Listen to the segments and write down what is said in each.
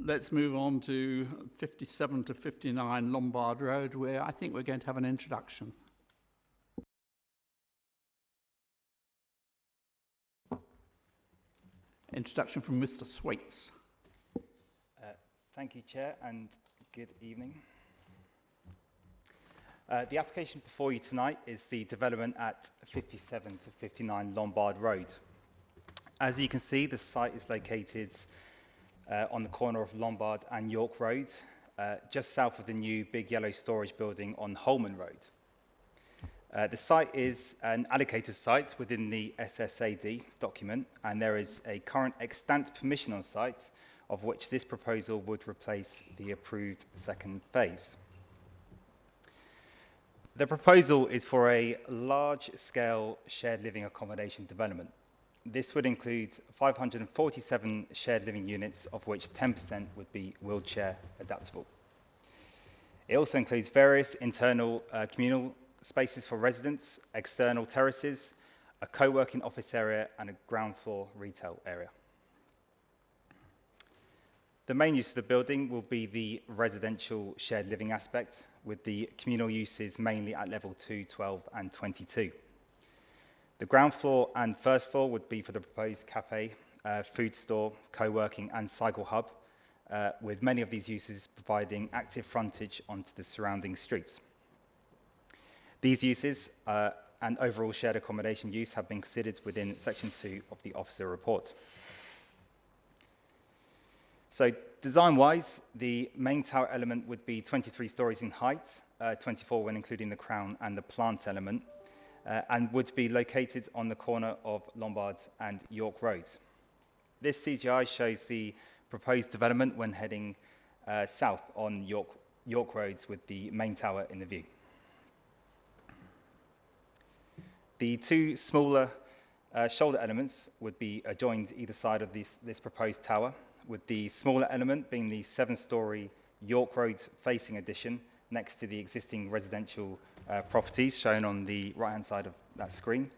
let's move on to 57 to 59 Lombard Road, where I think we're going to have an introduction. Introduction from Mr. Thwaites. Thank you, Chair, and good evening. The application before you tonight is the development at 57 to 59 Lombard Road. As you can see, the site is located on the corner of Lombard and York Road, just south of the new big yellow storage building on Holman Road. The site is an allocated site within the SSAD document, and there is a current extant permission on site, of which this proposal would replace the approved second phase. The proposal is for a large-scale shared living accommodation development. This would include 547 shared living units, of which 10% would be wheelchair adaptable. It also includes various internal communal spaces for residents, external terraces, a co-working office area, and a ground floor retail area. The main use of the building will be the residential shared living aspect, with the communal uses mainly at level 2, 12, and 22. The ground floor and first floor would be for the proposed cafe, food store, co-working, and cycle hub, with many of these uses providing active frontage onto the surrounding streets. These uses and overall shared accommodation use have been considered within Section 2 of the Officer Report. So design-wise, the main tower element would be 23 stories in height, 24 when including the crown and the plant element, and would be located on the corner of Lombard and York Roads. This CGI shows the proposed development when heading south on York Roads with the main tower in the view. The two smaller shoulder elements would be adjoined either side of this proposed tower, with the smaller element being the 7-storey York Road facing addition next to the existing residential properties shown on the right-hand side of that screen,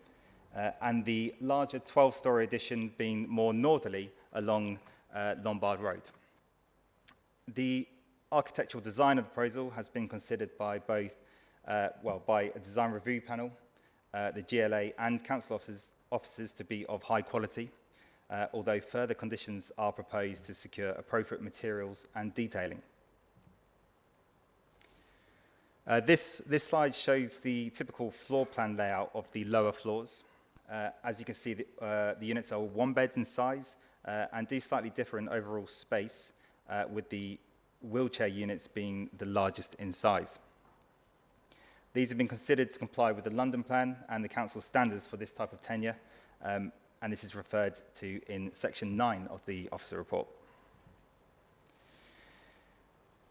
and the larger 12-storey addition being more northerly along Lombard Road. The architectural design of the proposal has been considered by both, by a design review panel, the GLA and council officers to be of high quality, although further conditions are proposed to secure appropriate materials and detailing. This slide shows the typical floor plan layout of the lower floors. As you can see, the units are 1 beds in size and do slightly differ in overall space, with the wheelchair units being the largest in size. These have been considered to comply with the London Plan and the Council standards for this type of tenure, and this is referred to in Section 9 of the Officer Report.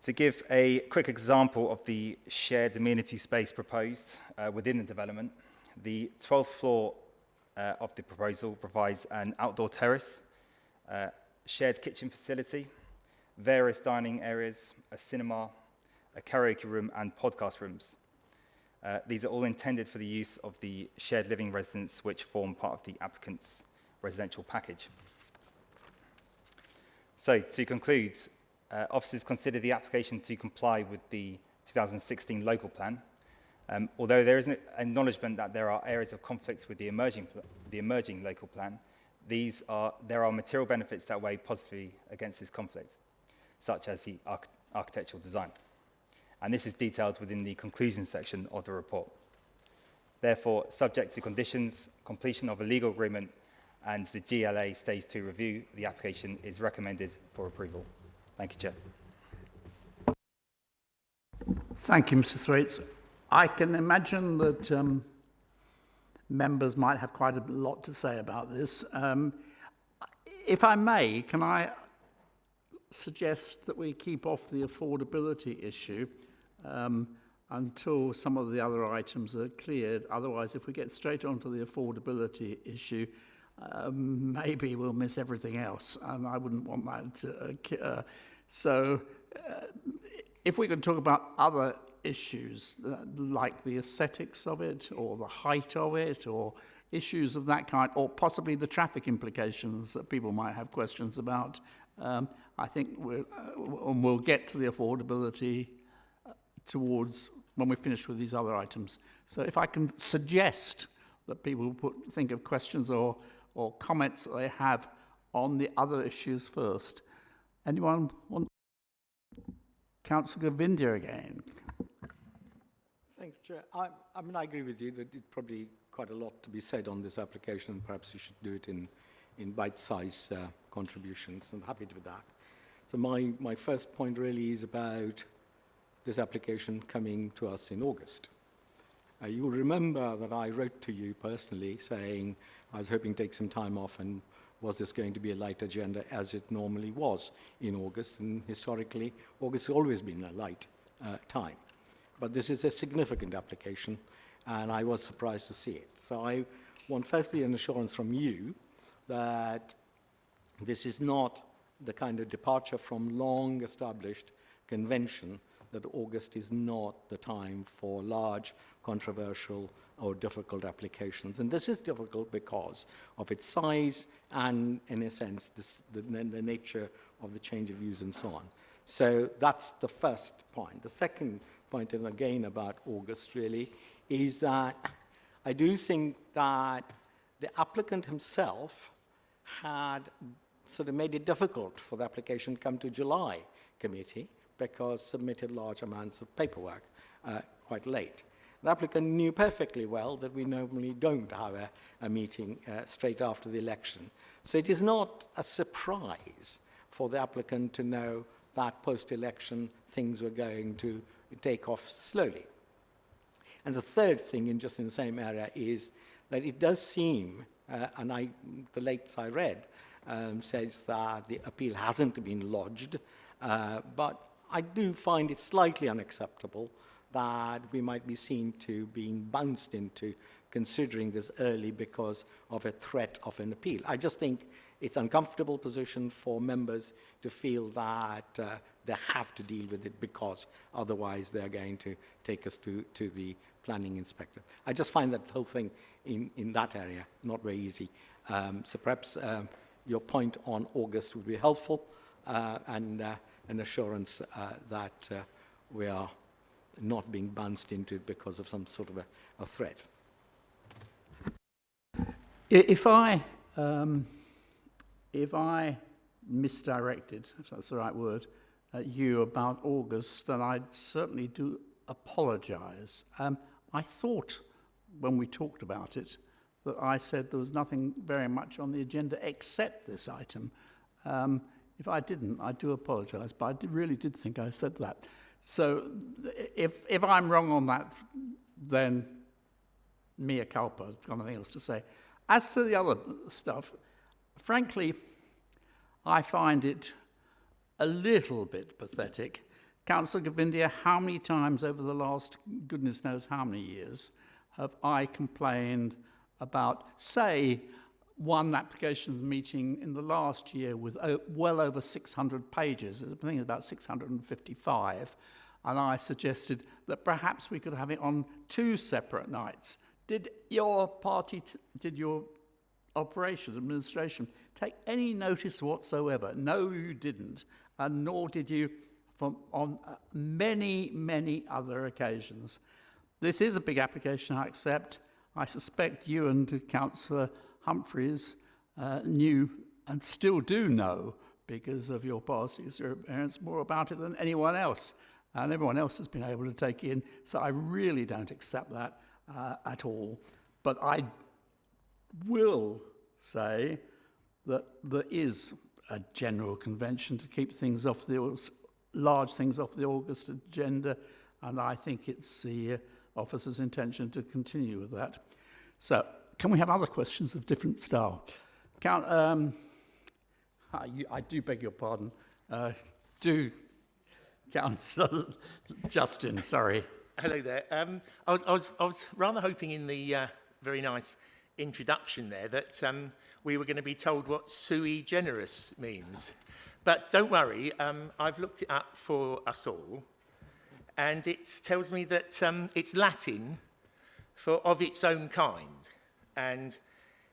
To give a quick example of the shared amenity space proposed within the development, the 12th floor of the proposal provides an outdoor terrace, shared kitchen facility, various dining areas, a cinema, a karaoke room, and podcast rooms. These are all intended for the use of the shared living residents, which form part of the applicant's residential package. So, to conclude, officers consider the application to comply with the 2016 local plan. Although there is an acknowledgement that there are areas of conflict with the emerging local plan, there are material benefits that weigh positively against this conflict, such as the architectural design. And this is detailed within the conclusion section of the report. Therefore, subject to conditions, completion of a legal agreement, and the GLA Stage 2 review, the application is recommended for approval. Thank you, Chair. Thank you, Mr. Thwaites. I can imagine that members might have quite a lot to say about this. If I may, can I suggest that we keep off the affordability issue until some of the other items are cleared. Otherwise, if we get straight onto the affordability issue, maybe we'll miss everything else, and I wouldn't want that to occur. So if we could talk about other issues, like the aesthetics of it, or the height of it, or issues of that kind, or possibly the traffic implications that people might have questions about, I think we'll get to the affordability towards when we finish with these other items. So if I can suggest that people think of questions or comments that they have on the other issues first. Anyone want? Councillor Govindia again. Thanks, Chair. I mean, I agree with you that it's probably quite a lot to be said on this application. Perhaps you should do it in bite-sized contributions. I'm happy to do that. So my first point really is about this application coming to us in August. You'll remember that I wrote to you personally saying I was hoping to take some time off, and was this going to be a light agenda as it normally was in August? And historically, August has always been a light time. But this is a significant application, and I was surprised to see it. So I want firstly an assurance from you that this is not the kind of departure from long-established convention that August is not the time for large, controversial, or difficult applications. And this is difficult because of its size and, in a sense, the nature of the change of views and so on. So that's the first point. The second point, and again about August really, is that I do think that the applicant himself had sort of made it difficult for the application to come to July committee because submitted large amounts of paperwork quite late. The applicant knew perfectly well that we normally don't have a meeting straight after the election. So it is not a surprise for the applicant to know that post-election things were going to take off slowly. And the third thing, in just in the same area, is that it does seem, and the lates I read says that the appeal hasn't been lodged, but I do find it slightly unacceptable that we might be seen to being bounced into considering this early because of a threat of an appeal. I just think it's an uncomfortable position for members to feel that they have to deal with it because otherwise they're going to take us to the planning inspector. I just find that whole thing in that area not very easy. So perhaps your point on August would be helpful and an assurance that we are not being bounced into because of some sort of a threat. If I misdirected, if that's the right word, you about August, then I'd certainly do apologise. I thought when we talked about it that I said there was nothing very much on the agenda except this item. If I didn't, I do apologise, but I really did think I said that. So if I'm wrong on that, then mea culpa, I've got nothing else to say. As to the other stuff, frankly, I find it a little bit pathetic. Councillor Govindia, how many times over the last goodness knows how many years have I complained about, say, one applications meeting in the last year with well over 600 pages, I think it's about 655, and I suggested that perhaps we could have it on 2 separate nights. Did your party, did your operation, administration, take any notice whatsoever? No, you didn't, and nor did you on many, many other occasions. This is a big application, I accept. I suspect you and Councillor Humphreys knew and still do know, because of your past experience, more about it than anyone else. And everyone else has been able to take in. So I really don't accept that at all. But I will say that there is a general convention to keep things off large things off the August agenda, and I think it's the officer's intention to continue with that. So, can we have other questions of different style? I do beg your pardon. Councillor Justin, sorry. Hello there. I was rather hoping in the very nice introduction there that we were going to be told what Sui Generis means. But don't worry, I've looked it up for us all, and it tells me that it's Latin for of its own kind, and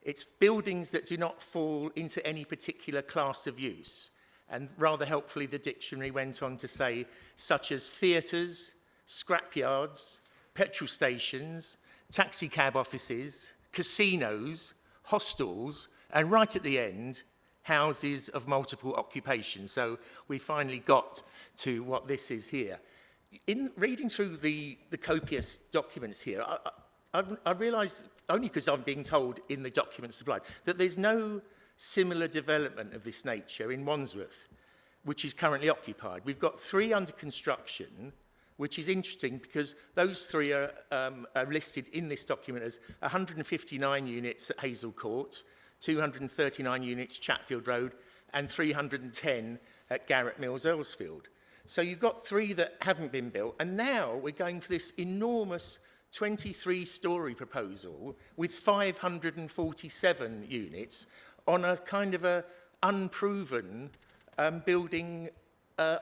it's buildings that do not fall into any particular class of use. And rather helpfully, the dictionary went on to say, such as theatres, scrapyards, petrol stations, taxi cab offices, casinos, hostels, and right at the end, houses of multiple occupation. So we finally got to what this is here. In reading through the copious documents here, I realised, only because I'm being told in the documents supplied, that there's no similar development of this nature in Wandsworth, which is currently occupied. We've got 3 under construction, which is interesting because those 3 are listed in this document as 159 units at Hazel Court, 239 units Chatfield Road, and 310 at Garrett Mills, Earlsfield. So you've got 3 that haven't been built, and now we're going for this enormous 23-storey proposal with 547 units on a kind of a unproven building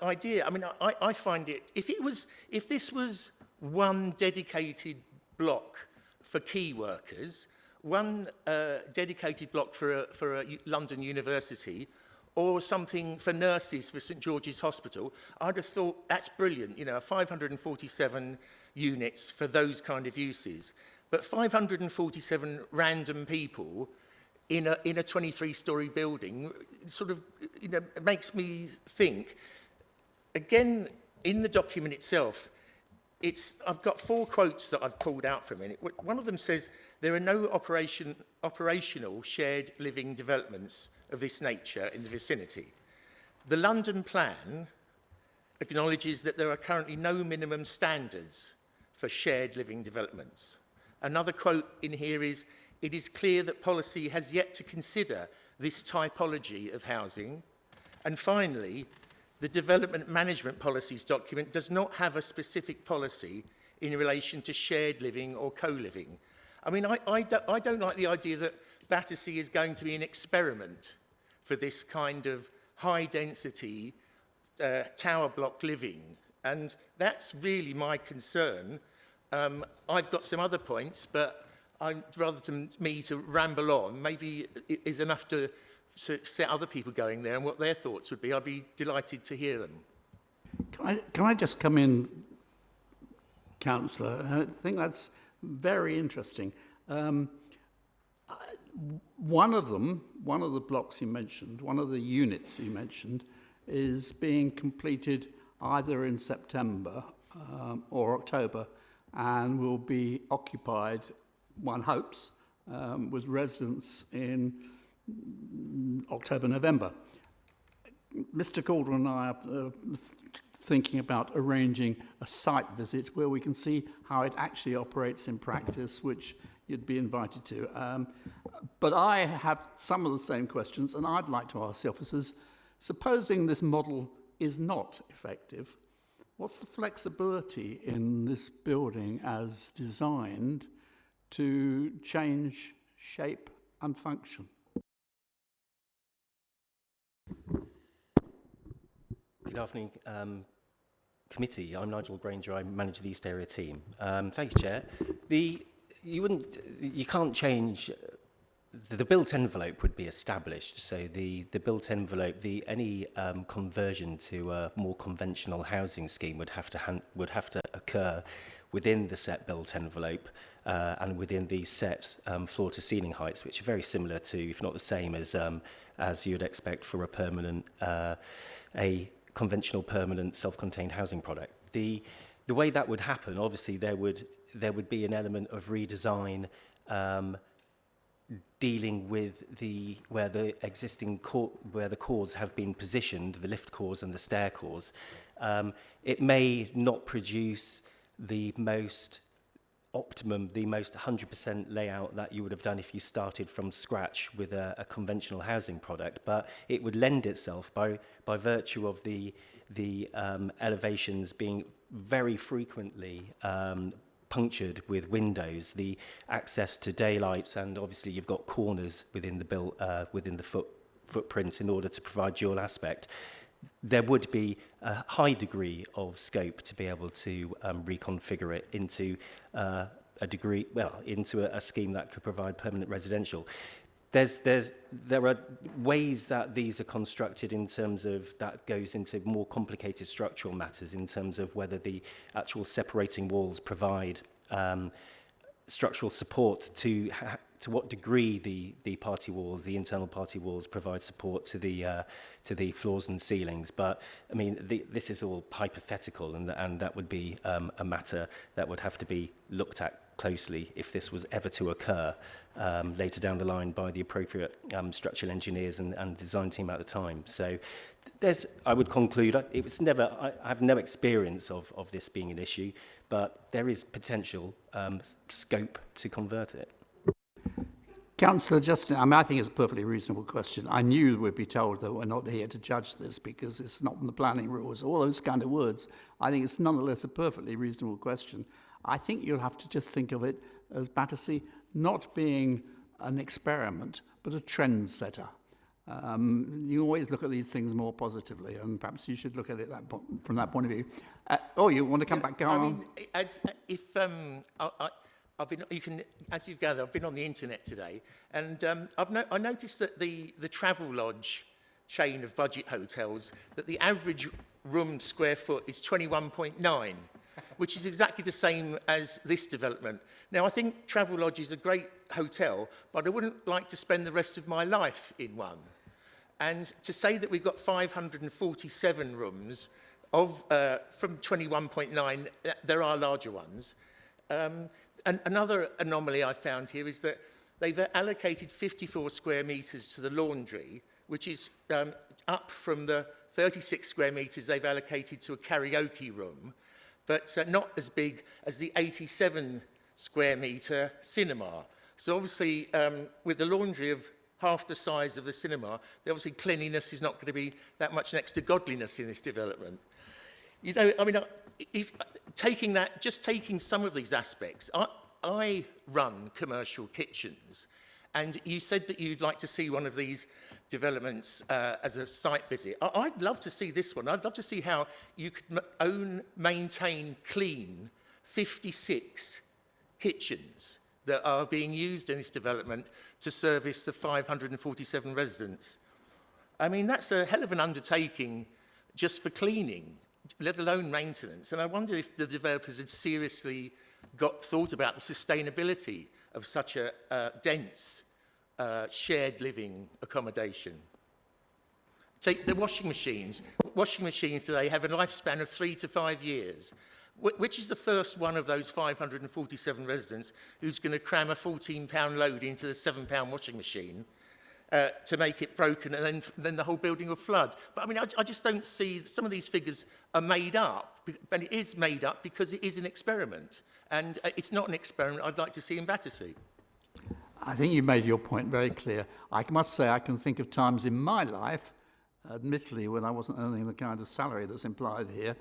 idea. I mean, I find it, if this was one dedicated block for key workers, one dedicated block for a London university, or something for nurses for St George's Hospital, I'd have thought that's brilliant, 547 units for those kind of uses. But 547 random people in a 23-storey building sort of makes me think. Again, in the document itself, I've got 4 quotes that I've pulled out from it. One of them says, there are no operational shared living developments of this nature in the vicinity. The London plan acknowledges that there are currently no minimum standards for shared living developments. Another quote in here is, it is clear that policy has yet to consider this typology of housing. And finally, the Development Management Policies document does not have a specific policy in relation to shared living or co-living. I mean, I don't like the idea that Battersea is going to be an experiment for this kind of high-density tower block living. And that's really my concern. I've got some other points, but rather than me to ramble on, maybe it is enough to set other people going there and what their thoughts would be. I'd be delighted to hear them. Can I just come in, Councillor? I think that's very interesting. One of the blocks you mentioned, one of the units you mentioned, is being completed either in September or October and will be occupied, one hopes, with residents in October, November. Mr. Calder and I are thinking about arranging a site visit where we can see how it actually operates in practice, which you'd be invited to. But I have some of the same questions, and I'd like to ask the officers, supposing this model is not effective, what's the flexibility in this building as designed to change shape and function? Good afternoon, committee. I'm Nigel Granger. I manage the East Area team. Thank you, Chair. You can't change. The built envelope would be established. So the built envelope, any conversion to a more conventional housing scheme would have to occur within the set built envelope and within the set floor to ceiling heights, which are very similar to, if not the same as you'd expect for a permanent, a conventional permanent self-contained housing product. The way that would happen, obviously, there would be an element of redesign. Dealing with where the existing where the cores have been positioned, the lift cores and the stair cores. It may not produce the most optimum, the most 100% layout that you would have done if you started from scratch with a conventional housing product, but it would lend itself by virtue of the elevations being very frequently punctured with windows, the access to daylights, and obviously you've got corners within the footprint in order to provide dual aspect. There would be a high degree of scope to be able to reconfigure it into into a scheme that could provide permanent residential. there are ways that these are constructed in terms of that goes into more complicated structural matters in terms of whether the actual separating walls provide structural support to what degree the party walls, the internal party walls, provide support to the floors and ceilings. But I mean, this is all hypothetical, and that would be a matter that would have to be looked at closely if this was ever to occur later down the line by the appropriate structural engineers and design team at the time. So I would conclude, I have no experience of this being an issue, but there is potential scope to convert it. Councillor Justin, I think it's a perfectly reasonable question. I knew we'd be told that we're not here to judge this because it's not in the planning rules, all those kind of words. I think it's nonetheless a perfectly reasonable question. I think you'll have to just think of it as Battersea not being an experiment, but a trend setter. You always look at these things more positively, and perhaps you should look at it from that point of view. You want to come back? Go on. As you've gathered, I've been on the internet today, and I noticed that the Travelodge chain of budget hotels, that the average room square foot is 21.9, which is exactly the same as this development. Now, I think Travelodge is a great hotel, but I wouldn't like to spend the rest of my life in one. And to say that we've got 547 rooms from 21.9, there are larger ones. And another anomaly I found here is that they've allocated 54 square metres to the laundry, which is up from the 36 square metres they've allocated to a karaoke room, but not as big as the 87 square metre cinema. So obviously, with the laundry of half the size of the cinema, obviously cleanliness is not going to be that much next to godliness in this development. You know, I mean, just taking some of these aspects, I run commercial kitchens, and you said that you'd like to see one of these developments as a site visit. I'd love to see this one. I'd love to see how you could maintain, clean 56 kitchens that are being used in this development to service the 547 residents. I mean, that's a hell of an undertaking just for cleaning, let alone maintenance. And I wonder if the developers had seriously thought about the sustainability of such a dense shared living accommodation. Take the washing machines. Washing machines today have a lifespan of 3 to 5 years. Which is the first one of those 547 residents who's going to cram a 14-pound load into the 7-pound washing machine to make it broken, and then the whole building will flood? But I mean, I just don't see, some of these figures are made up, but it is made up because it is an experiment. And it's not an experiment I'd like to see in Battersea. I think you made your point very clear. I must say I can think of times in my life, admittedly when I wasn't earning the kind of salary that's implied here,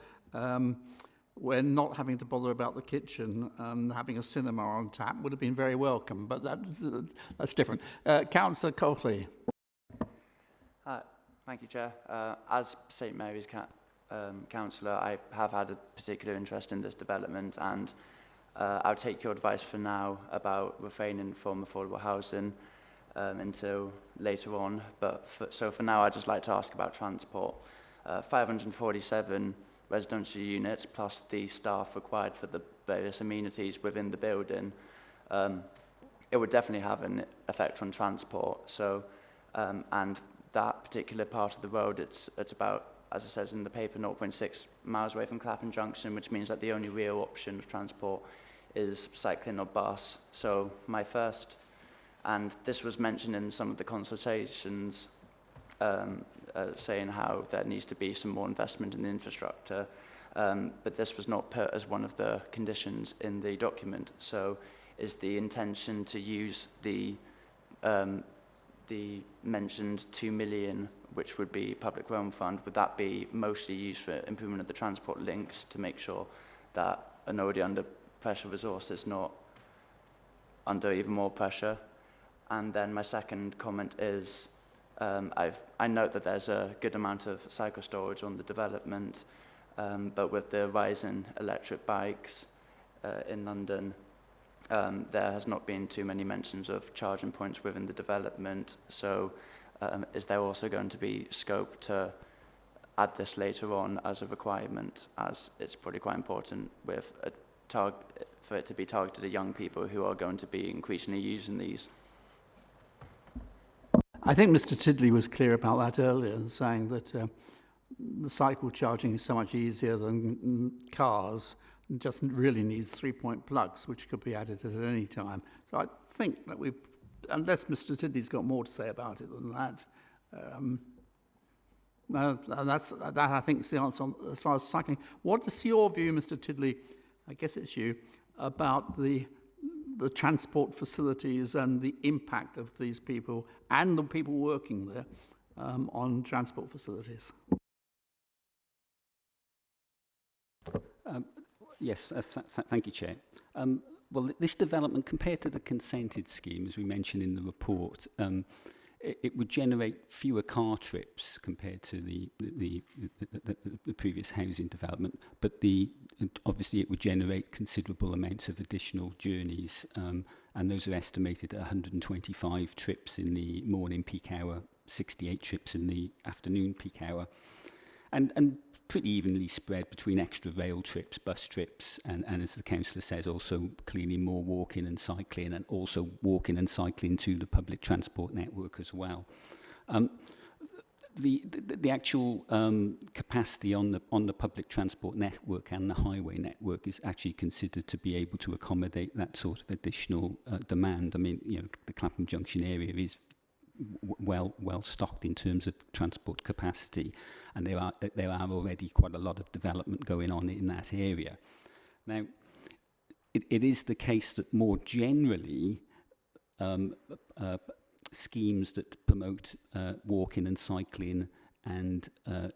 when not having to bother about the kitchen and having a cinema on tap would have been very welcome, but that's different. Councillor Coakley. Thank you, Chair. As St Mary's councillor, I have had a particular interest in this development, and I'll take your advice for now about refraining from affordable housing until later on. But for now, I'd just like to ask about transport. 547 residential units plus the staff required for the various amenities within the building, it would definitely have an effect on transport. So, and that particular part of the road, it's about, as it says in the paper, 0.6 miles away from Clapham Junction, which means that the only real option of transport is cycling or bus. So my first, and this was mentioned in some of the consultations, saying how there needs to be some more investment in the infrastructure, but this was not put as one of the conditions in the document. So is the intention to use the mentioned 2 million, which would be public realm fund, would that be mostly used for improvement of the transport links to make sure that an already under pressure resource is not under even more pressure? And then my second comment is, I note that there's a good amount of cycle storage on the development, but with the rise in electric bikes in London, there has not been too many mentions of charging points within the development. So is there also going to be scope to add this later on as a requirement, as it's probably quite important with a for it to be targeted at young people who are going to be increasingly using these? I think Mr. Tidley was clear about that earlier, saying that the cycle charging is so much easier than cars. It just really needs 3-point plugs, which could be added at any time. So I think that unless Mr. Tidley's got more to say about it than that, that I think is the answer as far as cycling. What is your view, Mr. Tidley? I guess it's you, about the transport facilities and the impact of these people and the people working there on transport facilities. Yes, thank you, Chair. Well, this development, compared to the consented scheme, as we mentioned in the report, it would generate fewer car trips compared to the previous housing development, but obviously it would generate considerable amounts of additional journeys, and those are estimated at 125 trips in the morning peak hour, 68 trips in the afternoon peak hour, and pretty evenly spread between extra rail trips, bus trips, and as the councillor says, also clearly more walking and cycling, and also walking and cycling to the public transport network as well. The actual capacity on the public transport network and the highway network is actually considered to be able to accommodate that sort of additional demand. I mean, the Clapham Junction area is well stocked in terms of transport capacity, and there are already quite a lot of development going on in that area. Now, it is the case that more generally schemes that promote walking and cycling and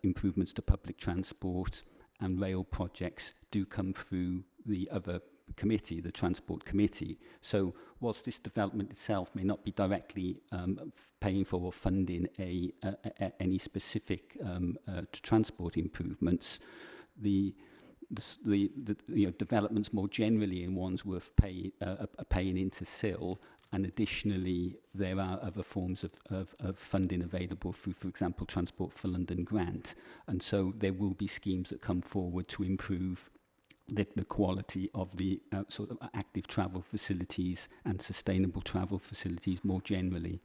improvements to public transport and rail projects do come through the other committee, the Transport Committee. So whilst this development itself may not be directly paying for or funding any specific transport improvements, the developments more generally in Wandsworth are paying into SIL, and additionally there are other forms of funding available through, for example, Transport for London grant, and so there will be schemes that come forward to improve the quality of the sort of active travel facilities and sustainable travel facilities more generally.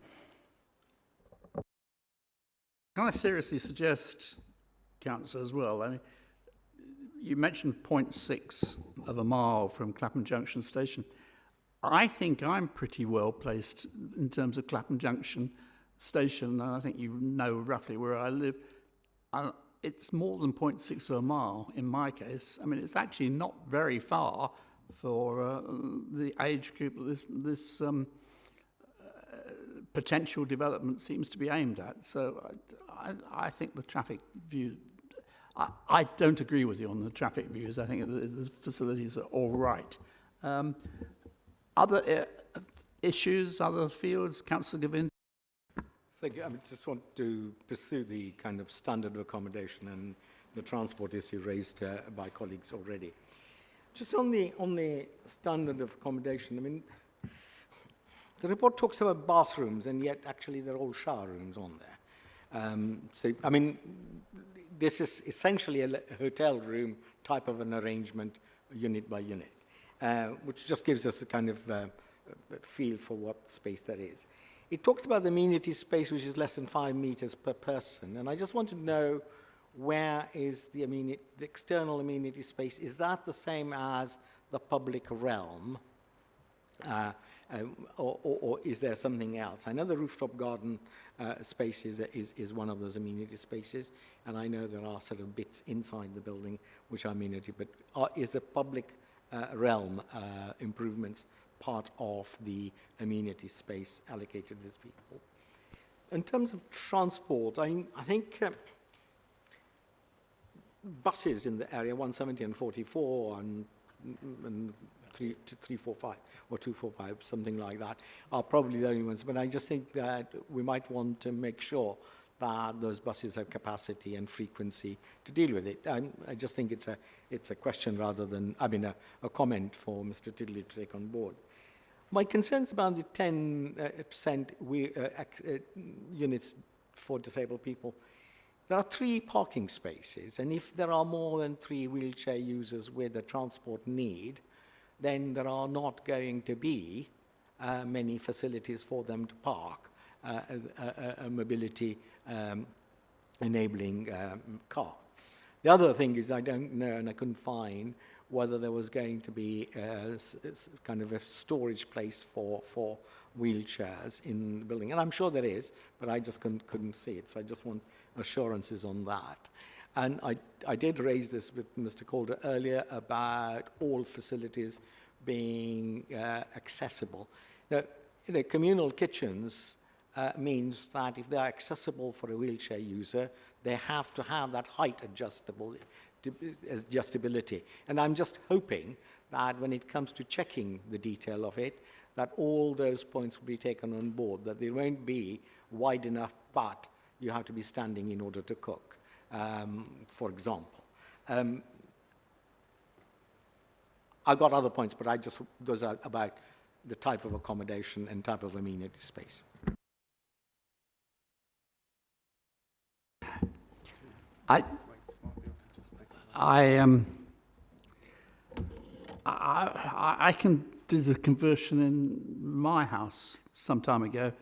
Can I seriously suggest, Councillor, as well, I mean, you mentioned 0.6 of a mile from Clapham Junction Station. I think I'm pretty well placed in terms of Clapham Junction Station, and I think you know roughly where I live. It's more than 0.6 of a mile in my case. I mean, it's actually not very far for the age group that this potential development seems to be aimed at. So I think the traffic view, I don't agree with you on the traffic views. I think the facilities are all right. Other issues, other fields, Councillor Gavin? Thank you. I just want to pursue the kind of standard of accommodation and the transport issue raised by colleagues already. Just on the standard of accommodation, I mean, the report talks about bathrooms, and yet actually they're all shower rooms on there. So, I mean, this is essentially a hotel room type of an arrangement, unit by unit, which just gives us a kind of feel for what space there is. It talks about the amenity space, which is less than 5 meters per person. And I just want to know, where is the external amenity space? Is that the same as the public realm? Or is there something else? I know the rooftop garden space is one of those amenity spaces. And I know there are sort of bits inside the building which are amenity. But is the public realm improvements part of the amenity space allocated to these people? In terms of transport, I think buses in the area, 170 and 44 and 345 or 245, something like that, are probably the only ones. But I just think that we might want to make sure that those buses have capacity and frequency to deal with it. And I just think it's a question rather than, I mean, a comment for Mr. Tidley to take on board. My concerns about the 10% units for disabled people. There are 3 parking spaces, and if there are more than 3 wheelchair users with a transport need, then there are not going to be many facilities for them to park a mobility enabling car. The other thing is I don't know, and I couldn't find whether there was going to be kind of a storage place for wheelchairs in the building. And I'm sure there is, but I just couldn't see it. So I just want assurances on that. And I did raise this with Mr. Calder earlier about all facilities being accessible. Now, communal kitchens means that if they are accessible for a wheelchair user, they have to have that height adjustability. And I'm just hoping that when it comes to checking the detail of it, that all those points will be taken on board, that they won't be wide enough, but you have to be standing in order to cook, for example. I've got other points, but those are about the type of accommodation and type of amenity space. I can do the conversion in my house some time ago,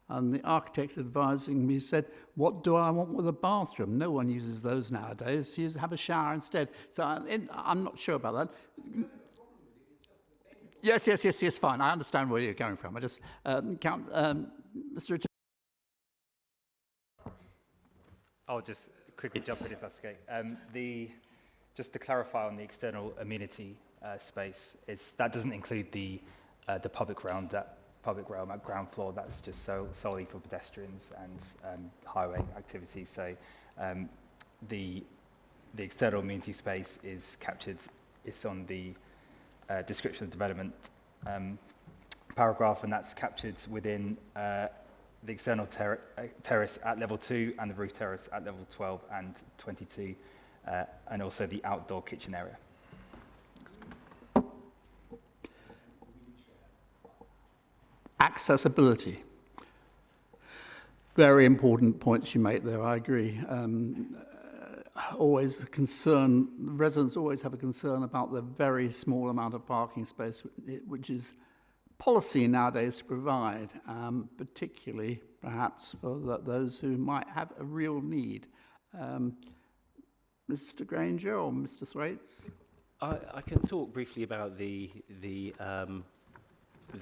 and the architect advising me said, what do I want with a bathroom? No one uses those nowadays. You have a shower instead. So I'm not sure about that. Yes, fine. I understand where you're going from. I just, Mr. Richard. I'll just quickly jump in if that's okay. Just to clarify on the external amenity space, that doesn't include the public realm at ground floor. That's just solely for pedestrians and highway activities. So the external amenity space is captured. It's on the description of development paragraph, and that's captured within the external terrace at level 2 and the roof terrace at level 12 and 22, and also the outdoor kitchen area. Thanks. Accessibility. Very important points you make there, I agree. Always a concern, residents always have a concern about the very small amount of parking space, which is policy nowadays to provide, particularly perhaps for those who might have a real need. Mr. Granger or Mr. Thwaites? I can talk briefly about the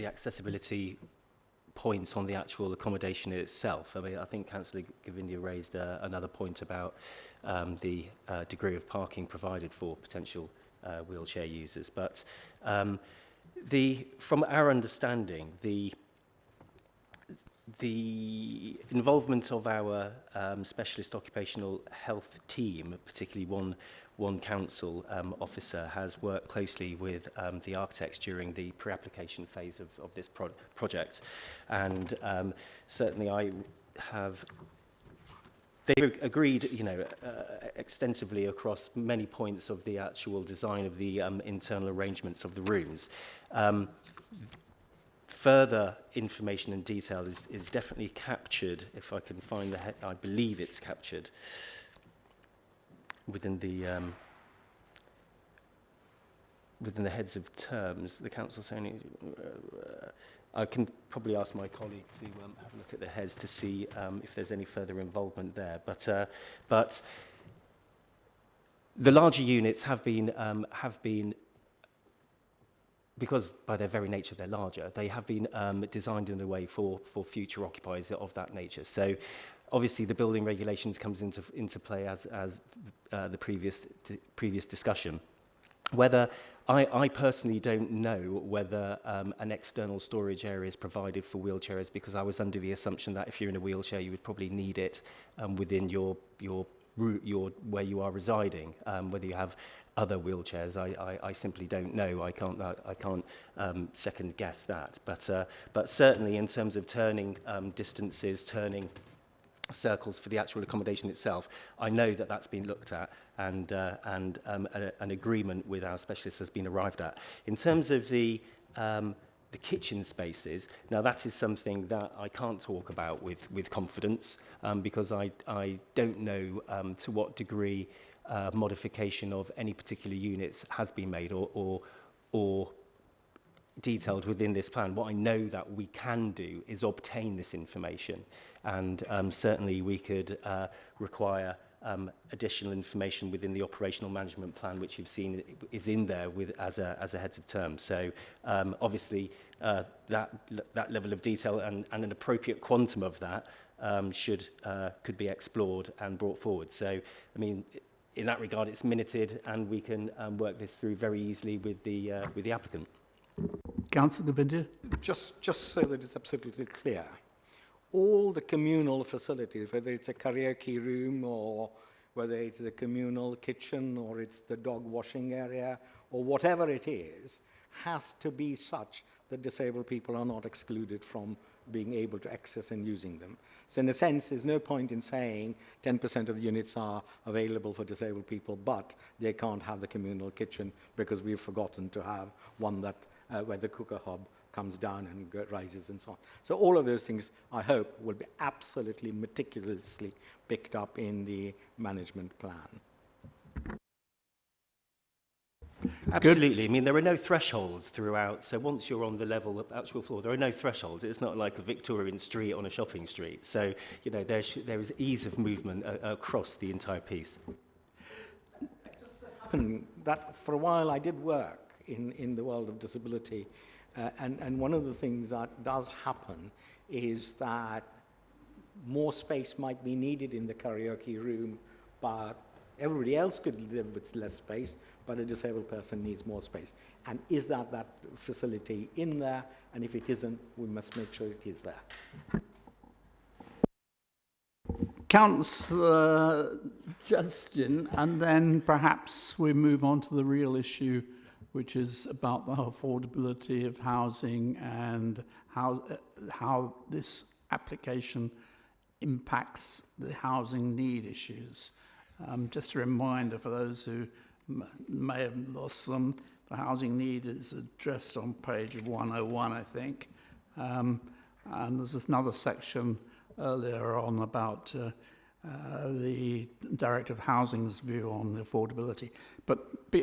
accessibility points on the actual accommodation itself. I mean, I think Councillor Govindia raised another point about the degree of parking provided for potential wheelchair users. But from our understanding, the involvement of our specialist occupational health team, particularly one council officer, has worked closely with the architects during the pre-application phase of this project. And certainly they've agreed, extensively across many points of the actual design of the internal arrangements of the rooms. Further information and detail is definitely captured, if I can find I believe it's captured within the heads of terms. The council saying, I can probably ask my colleague to have a look at the heads to see if there's any further involvement there. But the larger units have been because by their very nature they're larger, they have been designed in a way for future occupiers of that nature. So obviously the building regulations comes into play as the previous discussion. Whether I personally don't know whether an external storage area is provided for wheelchairs, because I was under the assumption that if you're in a wheelchair you would probably need it within your where you are residing. Whether you have other wheelchairs, I simply don't know. I can't second guess that. But certainly in terms of turning distances, turning circles for the actual accommodation itself, I know that that's been looked at, and an agreement with our specialists has been arrived at. In terms of the the kitchen spaces. Now, that is something that I can't talk about with confidence because I don't know to what degree modification of any particular units has been made or detailed within this plan. What I know that we can do is obtain this information, and certainly we could require additional information within the operational management plan, which you've seen is in there as a heads of term. So obviously that level of detail and an appropriate quantum of that could be explored and brought forward. So I mean, in that regard, it's minuted, and we can work this through very easily with the applicant. Councillor Davindia? Just so that it's absolutely clear, all the communal facilities, whether it's a karaoke room or whether it is a communal kitchen or it's the dog washing area or whatever it is, has to be such that disabled people are not excluded from being able to access and using them. So in a sense, there's no point in saying 10% of the units are available for disabled people, but they can't have the communal kitchen because we've forgotten to have one that where the cooker hob comes down and rises and so on. So all of those things, I hope, will be absolutely meticulously picked up in the management plan. Absolutely. I mean, there are no thresholds throughout. So once you're on the level of actual floor, there are no thresholds. It's not like a Victorian street on a shopping street. So, you know, there is ease of movement across the entire piece. That for a while I did work in the world of disability, and one of the things that does happen is that more space might be needed in the karaoke room, but everybody else could live with less space, but a disabled person needs more space. And is that facility in there? And if it isn't, we must make sure it is there. Councillor Justin, and then perhaps we move on to the real issue, which is about the affordability of housing and how this application impacts the housing need issues. Just a reminder for those who may have lost them, the housing need is addressed on page 101, I think. And there's another section earlier on about the Director of Housing's view on the affordability. But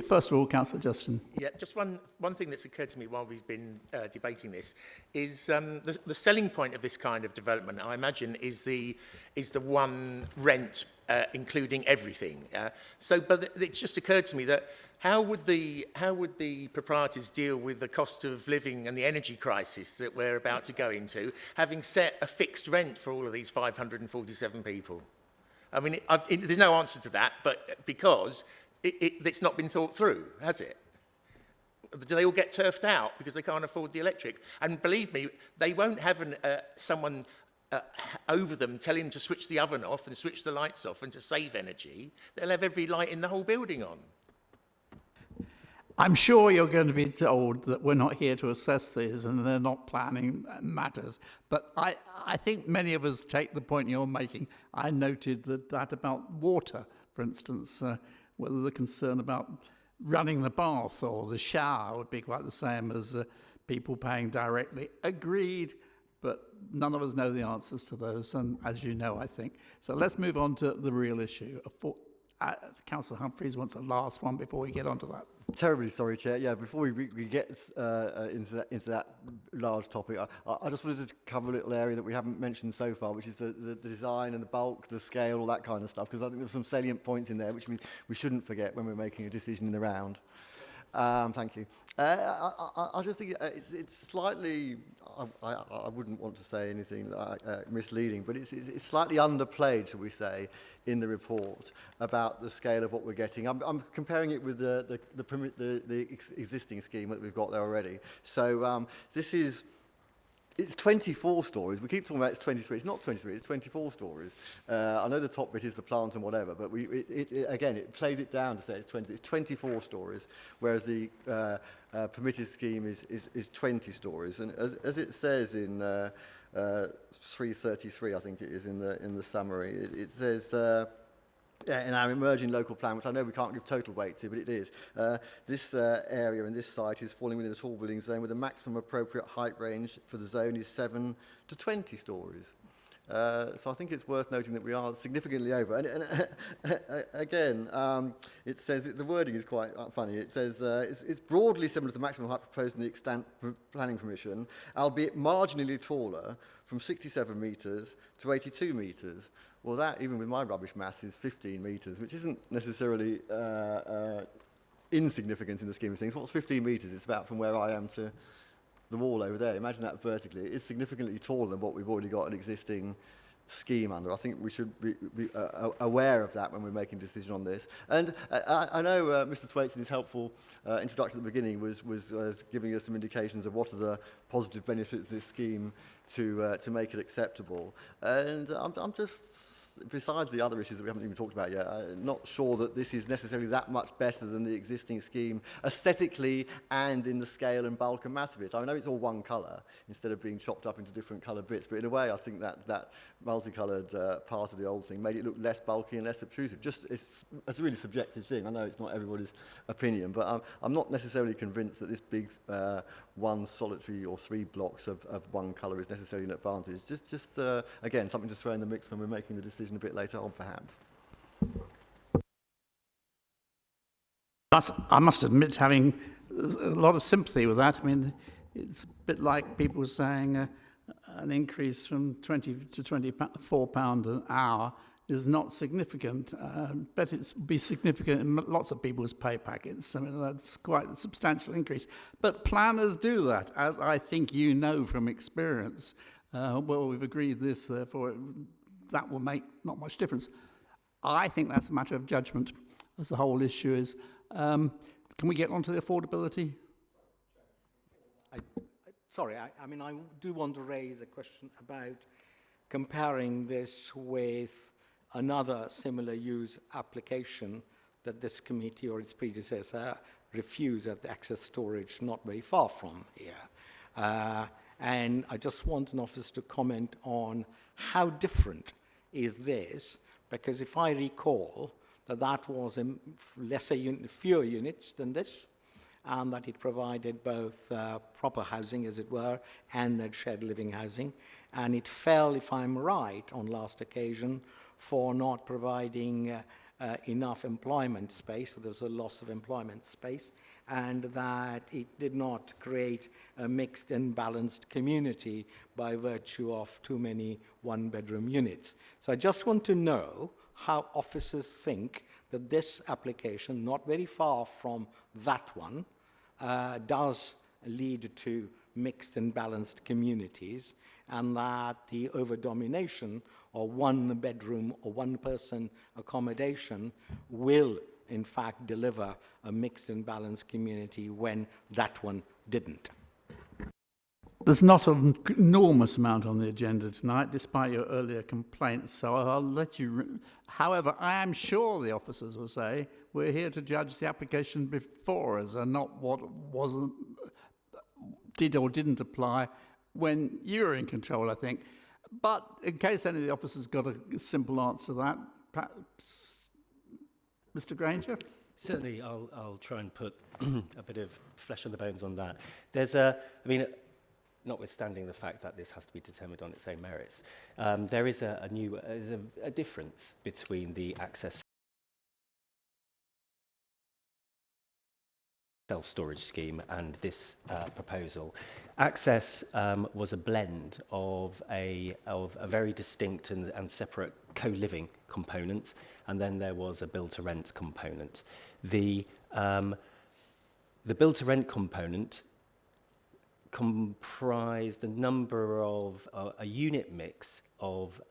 first of all, Councillor Justin. Yeah, just one thing that's occurred to me while we've been debating this is the selling point of this kind of development, I imagine, is the one rent including everything. But it's just occurred to me that how would the proprietors deal with the cost of living and the energy crisis that we're about to go into, having set a fixed rent for all of these 547 people? I mean, there's no answer to that, but because it's not been thought through, has it? Do they all get turfed out because they can't afford the electric? And believe me, they won't have someone over them telling them to switch the oven off and switch the lights off and to save energy. They'll have every light in the whole building on. I'm sure you're going to be told that we're not here to assess these and they're not planning matters. But I think many of us take the point you're making. I noted that about water, for instance, whether the concern about running the bath or the shower would be quite the same as people paying directly. Agreed, but none of us know the answers to those, and as you know, I think. So let's move on to the real issue. Councillor Humphreys wants a last one before we get onto that. Terribly sorry, Chair. Yeah, before we get into that large topic, I just wanted to cover a little area that we haven't mentioned so far, which is the design and the bulk, the scale, all that kind of stuff, because I think there's some salient points in there which we shouldn't forget when we're making a decision in the round. Thank you. I just think it's slightly, I wouldn't want to say anything misleading, but it's slightly underplayed, shall we say, in the report about the scale of what we're getting. I'm comparing it with the existing scheme that we've got there already. So it's 24 stories. We keep talking about it's 23. It's not 23. It's 24 stories. I know the top bit is the plant and whatever, but again, it plays it down to say it's 20. It's 24 stories, whereas the permitted scheme is 20 stories. And as it says in 333, I think it is in the summary, it says in our emerging local plan, which I know we can't give total weight to, but it is. This area and this site is falling within a tall building zone with the maximum appropriate height range for the zone is 7 to 20 stories. So I think it's worth noting that we are significantly over. And again, it says, the wording is quite funny. It says, it's broadly similar to the maximum height proposed in the extant planning permission, albeit marginally taller, from 67 metres to 82 metres. Well, that, even with my rubbish maths, is 15 metres, which isn't necessarily insignificant in the scheme of things. What's 15 metres? It's about from where I am to the wall over there. Imagine that vertically. It's significantly taller than what we've already got an existing scheme under. I think we should be aware of that when we're making a decision on this. And I know Mr. Thwaites in his helpful introduction at the beginning was giving us some indications of what are the positive benefits of this scheme to make it acceptable. And I'm just, besides the other issues that we haven't even talked about yet, I'm not sure that this is necessarily that much better than the existing scheme aesthetically and in the scale and bulk and mass of it. I know it's all one colour instead of being chopped up into different coloured bits, but in a way I think that multicoloured part of the old thing made it look less bulky and less obtrusive. Just it's a really subjective thing. I know it's not everybody's opinion, but I'm not necessarily convinced that this big one solitary or 3 blocks of one colour is necessarily an advantage. Just again, something to throw in the mix when we're making the decision a bit later on, perhaps. I must admit, having a lot of sympathy with that. I mean, it's a bit like people saying an increase from 20 to 24 pound an hour is not significant, but it's be significant in lots of people's pay packets. I mean, that's quite a substantial increase. But planners do that, as I think you know from experience. Well, we've agreed this, therefore that will make not much difference. I think that's a matter of judgment, as the whole issue is. Can we get onto the affordability? Sorry, I mean, I do want to raise a question about comparing this with another similar use application that this committee or its predecessor refused at the access storage not very far from here. And I just want an officer to comment on how different is this, because if I recall that was fewer units than this, and that it provided both proper housing, as it were, and that shared living housing. And it fell, if I'm right, on last occasion for not providing enough employment space, so there was a loss of employment space, and that it did not create a mixed and balanced community by virtue of too many one-bedroom units. So I just want to know how officers think that this application, not very far from that one, does lead to mixed and balanced communities, and that the over-domination or one-bedroom or one-person accommodation will, in fact, deliver a mixed and balanced community when that one didn't. There's not an enormous amount on the agenda tonight, despite your earlier complaints, so I'll let you... However, I am sure the officers will say, we're here to judge the application before us and not what did or didn't apply when you were in control, I think. But in case any of the officers got a simple answer to that, perhaps Mr. Granger? Certainly, I'll try and put a bit of flesh on the bones on that. There's I mean, notwithstanding the fact that this has to be determined on its own merits, there is a difference between the access self-storage scheme and this proposal. Access was a blend of a very distinct and separate co-living component, and then there was a build-to-rent component. The build-to-rent component comprised a number of a unit mix of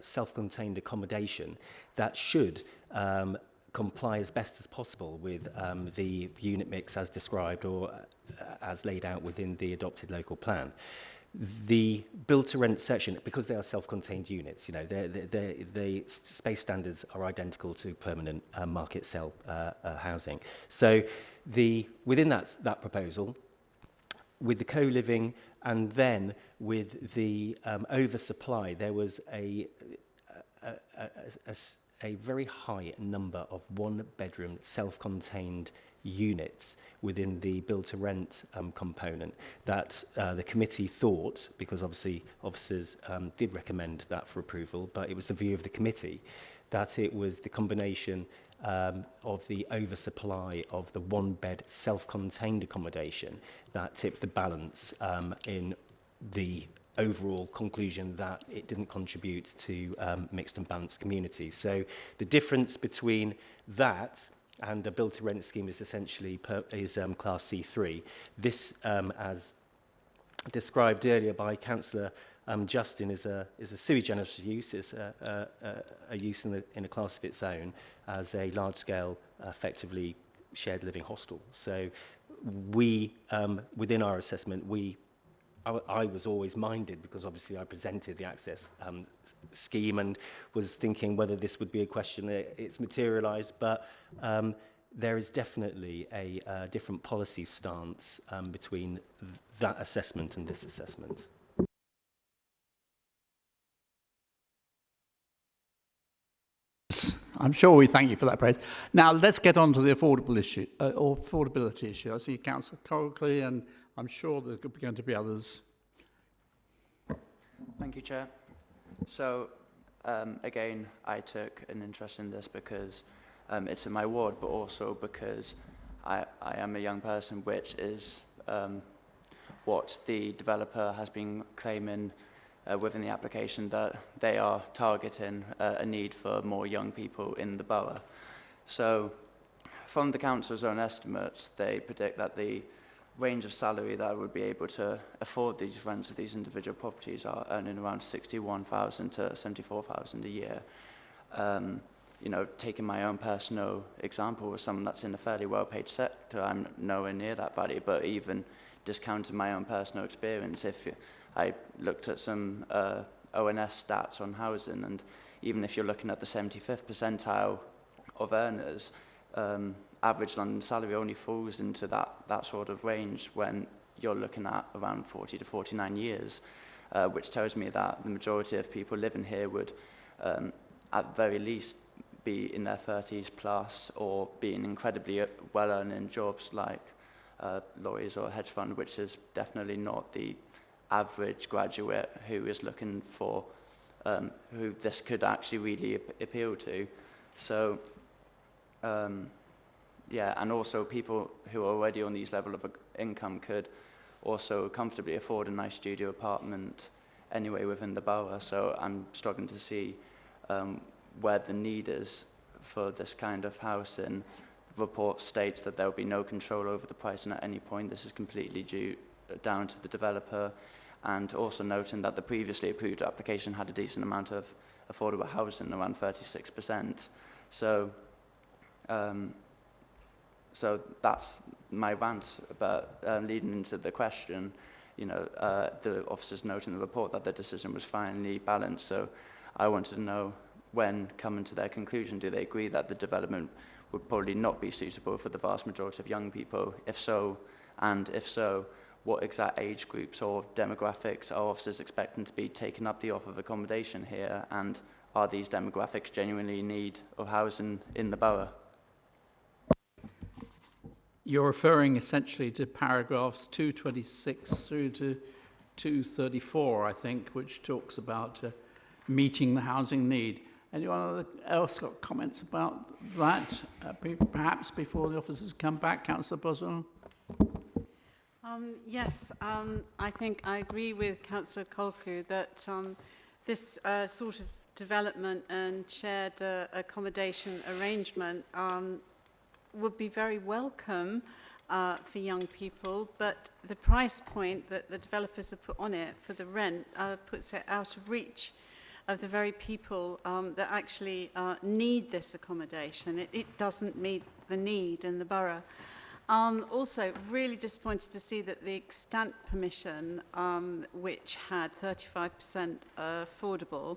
self-contained accommodation that should comply as best as possible with the unit mix as described or as laid out within the adopted local plan. The build-to-rent section, because they are self-contained units, you know, the space standards are identical to permanent market sale housing. So within that proposal, with the co-living and then with the oversupply, there was a very high number of one-bedroom self-contained units within the build-to-rent component that the committee thought, because obviously officers did recommend that for approval, but it was the view of the committee that it was the combination of the oversupply of the one-bed self-contained accommodation that tipped the balance in the overall conclusion that it didn't contribute to mixed and balanced communities. So the difference between that and a build-to-rent scheme is essentially Class C3. This, as described earlier by Councillor Justin, is a sui generis use. It's a use in a class of its own as a large-scale, effectively shared living hostel. So we, within our assessment, I was always minded, because obviously I presented the access scheme and was thinking whether this would be a question. It's materialised, but there is definitely a different policy stance between that assessment and this assessment. I'm sure we thank you for that praise. Now let's get on to the affordability issue. I see Councillor Coakley, and I'm sure there could be going to be others. Thank you, Chair. So, again, I took an interest in this because it's in my ward, but also because I am a young person, which is what the developer has been claiming within the application, that they are targeting a need for more young people in the borough. So, from the council's own estimates, they predict that the range of salary that would be able to afford these rents of these individual properties are earning around 61,000 to 74,000 a year. You know, taking my own personal example with someone that's in a fairly well-paid sector, I'm nowhere near that value, but even discounting my own personal experience, I looked at some ONS stats on housing, and even if you're looking at the 75th percentile of earners, average London salary only falls into that sort of range when you're looking at around 40 to 49 years, which tells me that the majority of people living here would, at very least, be in their 30s plus, or be in incredibly well-earning jobs like lawyers or a hedge fund, which is definitely not the average graduate who is looking for, who this could actually really appeal to. So, yeah, and also people who are already on these level of income could also comfortably afford a nice studio apartment anyway within the borough. So I'm struggling to see where the need is for this kind of housing. The report states that there will be no control over the pricing at any point. This is completely down to the developer, and also noting that the previously approved application had a decent amount of affordable housing, around 36%. So, so that's my rant. But leading into the question, you know, the officers note in the report that their decision was finally balanced. So I wanted to know, when coming to their conclusion, do they agree that the development would probably not be suitable for the vast majority of young people? If so, what exact age groups or demographics are officers expecting to be taking up the offer of accommodation here? And are these demographics genuinely in need of housing in the borough? You're referring essentially to paragraphs 226 through to 234, I think, which talks about meeting the housing need. Anyone else got comments about that? Perhaps before the officers come back, Councillor Boswell? Yes, I think I agree with Councillor Colcu that this sort of development and shared accommodation arrangement would be very welcome for young people, but the price point that the developers have put on it for the rent puts it out of reach of the very people that actually need this accommodation. It doesn't meet the need in the borough. Also, really disappointed to see that the extant permission, which had 35% affordable,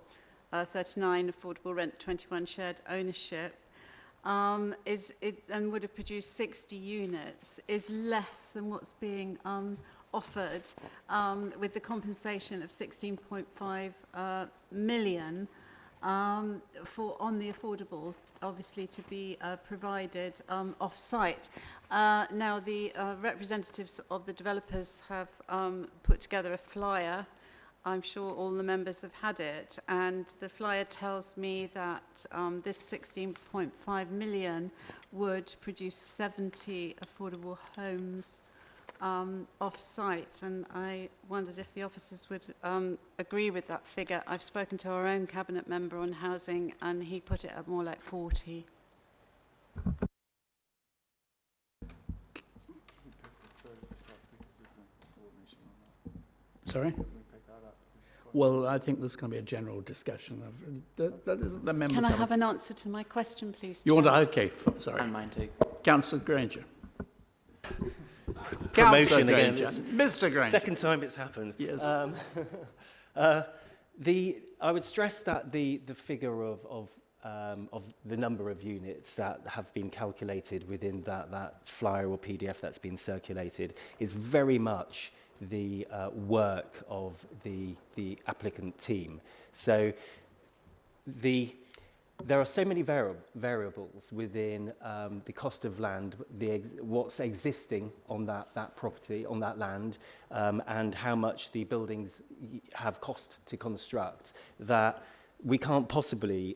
39 affordable rent, 21 shared ownership, and would have produced 60 units, is less than what's being offered with the compensation of 16.5 million on the affordable, obviously to be provided off-site. Now, the representatives of the developers have put together a flyer. I'm sure all the members have had it, and the flyer tells me that this 16.5 million would produce 70 affordable homes off-site, and I wondered if the officers would agree with that figure. I've spoken to our own cabinet member on housing, and he put it at more like 40. Sorry? Well, I think there's going to be a general discussion of the members. Can I have an answer to my question, please? You want to? Chair? Okay, sorry. And mine too. Councillor Granger. Promotion Councillor again. Granger. Mr. Granger. Second time it's happened. Yes. I would stress that the figure of the number of units that have been calculated within that flyer or PDF that's been circulated is very much the work of the applicant team. So there are so many variables within the cost of land, what's existing on that property, on that land, and how much the buildings have cost to construct, that we can't possibly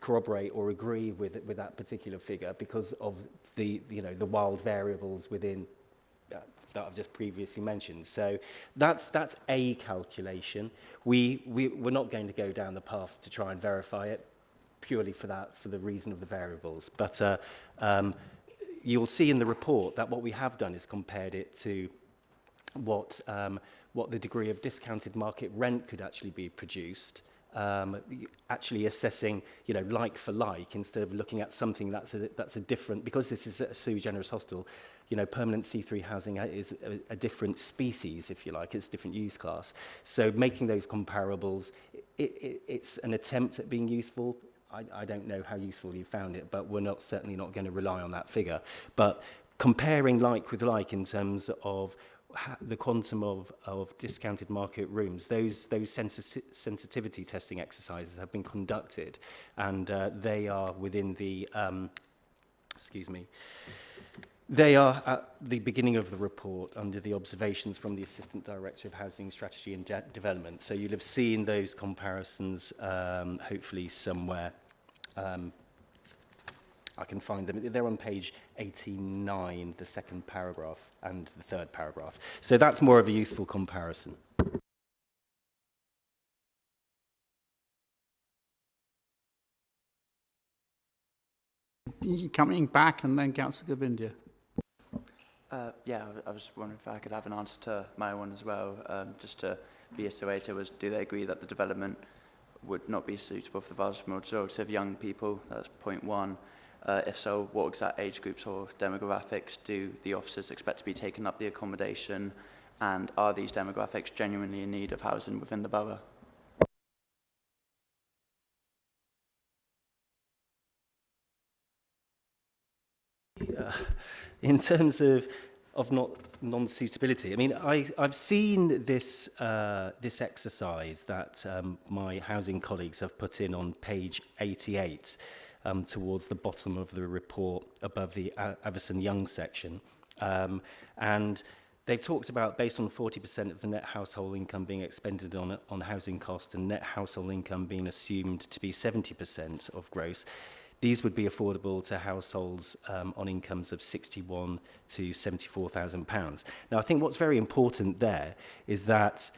corroborate or agree with that particular figure because of the wild variables within that I've just previously mentioned. So that's a calculation. We're not going to go down the path to try and verify it purely for the reason of the variables. But you'll see in the report that what we have done is compared it to what the degree of discounted market rent could actually be produced, actually assessing, like for like, instead of looking at something that's a different, because this is a Sui Generis hostel, permanent C3 housing is a different species, if you like, it's a different use class. So making those comparables, it's an attempt at being useful. I don't know how useful you found it, but we're certainly not going to rely on that figure. But comparing like with like in terms of the quantum of discounted market rooms, those sensitivity testing exercises have been conducted, and they are within the, they are at the beginning of the report under the observations from the Assistant Director of Housing Strategy and Development. So you'll have seen those comparisons hopefully somewhere. I can find them. They're on page 89, the second paragraph, and the third paragraph. So that's more of a useful comparison. Coming back, and then Councillor Govindia. Yeah, I was wondering if I could have an answer to my one as well. Just to reiterate, do they agree that the development would not be suitable for the vast majority of young people? That's point one. If so, what exact age groups or demographics do the officers expect to be taking up the accommodation? And are these demographics genuinely in need of housing within the borough? In terms of non-suitability, I mean, I've seen this exercise that my housing colleagues have put in on page 88 towards the bottom of the report above the Avison Young section. And they've talked about, based on 40% of the net household income being expended on housing costs and net household income being assumed to be 70% of gross, these would be affordable to households on incomes of £61,000 to £74,000. Now, I think what's very important there is that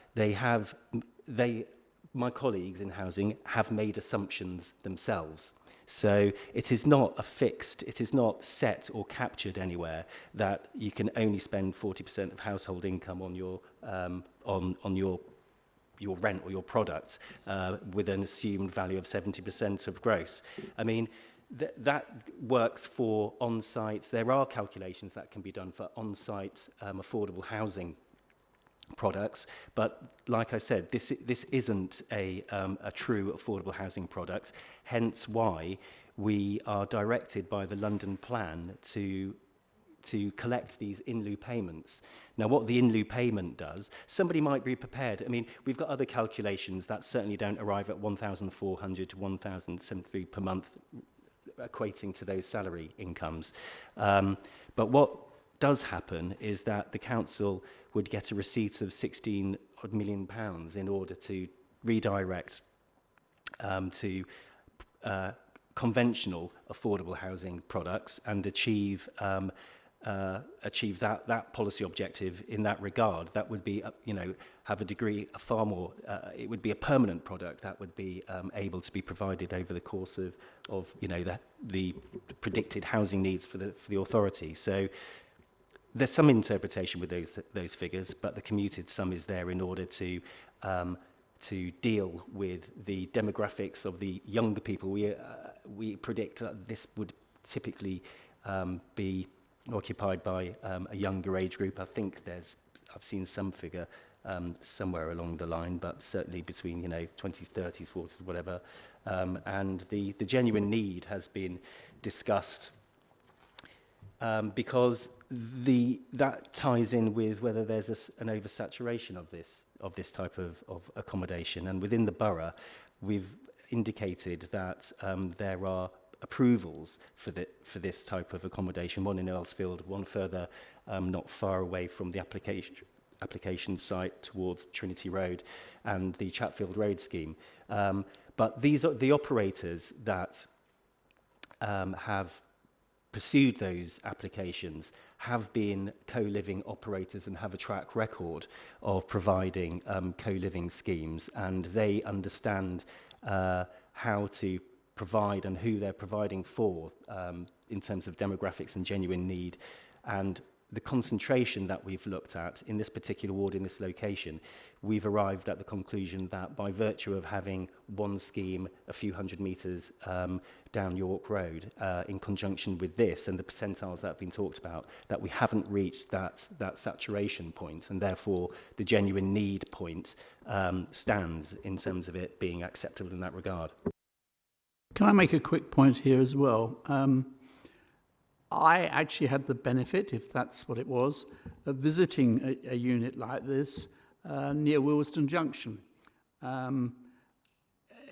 my colleagues in housing have made assumptions themselves. So it is not it is not set or captured anywhere that you can only spend 40% of household income on your rent or your product with an assumed value of 70% of gross. I mean, that works for on-sites. There are calculations that can be done for on-site affordable housing products, but like I said, this isn't a true affordable housing product, hence why we are directed by the London plan to to collect these in lieu payments. Now, what the in lieu payment does, somebody might be prepared. I mean, we've got other calculations that certainly don't arrive at 1,400 to 1,073 per month, equating to those salary incomes. But what does happen is that the council would get a receipt of £16 million in order to redirect to conventional affordable housing products and achieve that policy objective in that regard. That would be, have a degree, a far more, it would be a permanent product that would be able to be provided over the course of the predicted housing needs for the authority. So there's some interpretation with those figures, but the commuted sum is there in order to deal with the demographics of the younger people. We predict that this would typically be occupied by a younger age group. I think I've seen some figure somewhere along the line, but certainly between 20s, 30s, 40s, whatever. And the genuine need has been discussed because that ties in with whether there's an oversaturation of this type of accommodation. And within the borough, we've indicated that there are approvals for this type of accommodation, one in Earlsfield, one further not far away from the application site towards Trinity Road and the Chatfield Road scheme. But these are the operators that have pursued those applications have been co-living operators and have a track record of providing co-living schemes, and they understand how to provide and who they're providing for in terms of demographics and genuine need. And the concentration that we've looked at in this particular ward, in this location, we've arrived at the conclusion that by virtue of having one scheme a few hundred metres down York Road, in conjunction with this and the percentiles that have been talked about, that we haven't reached that saturation point, and therefore the genuine need point stands in terms of it being acceptable in that regard. Can I make a quick point here as well? I actually had the benefit, if that's what it was, of visiting a unit like this near Willesden Junction.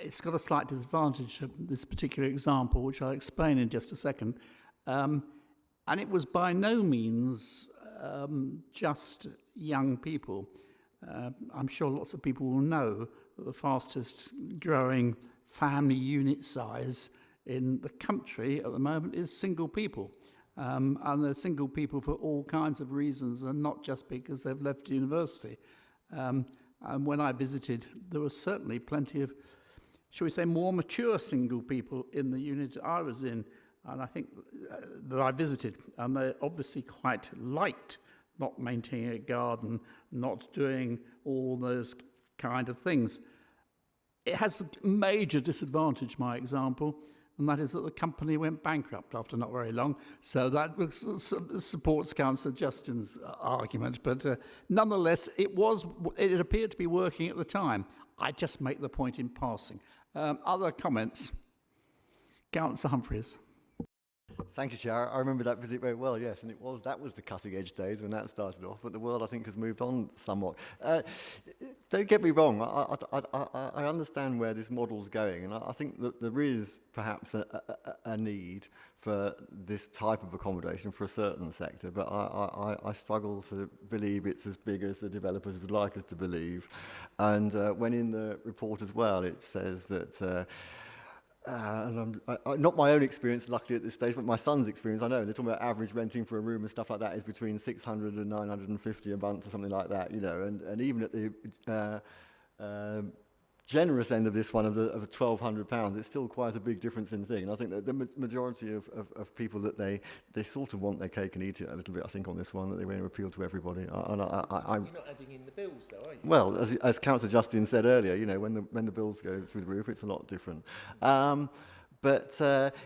It's got a slight disadvantage of this particular example, which I'll explain in just a second. And it was by no means just young people. I'm sure lots of people will know that the fastest growing family unit size in the country at the moment is single people. And they're single people for all kinds of reasons, and not just because they've left university. And when I visited, there was certainly plenty of, shall we say, more mature single people in the unit I was in, and I think that I visited, and they obviously quite liked not maintaining a garden, not doing all those kind of things. It has a major disadvantage, my example, and that is that the company went bankrupt after not very long. So that supports Councillor Justin's argument. But nonetheless, it appeared to be working at the time. I just make the point in passing. Other comments? Councillor Humphreys. Thank you, Chair. I remember that visit very well, yes, and that was the cutting-edge days when that started off, but the world, I think, has moved on somewhat. Don't get me wrong, I understand where this model's going, and I think that there is perhaps a need for this type of accommodation for a certain sector, but I struggle to believe it's as big as the developers would like us to believe. And when in the report as well, it says that and not my own experience, luckily, at this stage, but my son's experience, I know, they're talking about average renting for a room and stuff like that is between 600 and 950 a month or something like that, and even at the generous end of this one, of £1,200, it's still quite a big difference in thing. And I think that the majority of people that they sort of want their cake and eat it a little bit, I think, on this one, that they want to appeal to everybody. You're not adding in the bills, though, are you? Well, as Councillor Justin said earlier, when the bills go through the roof, it's a lot different. But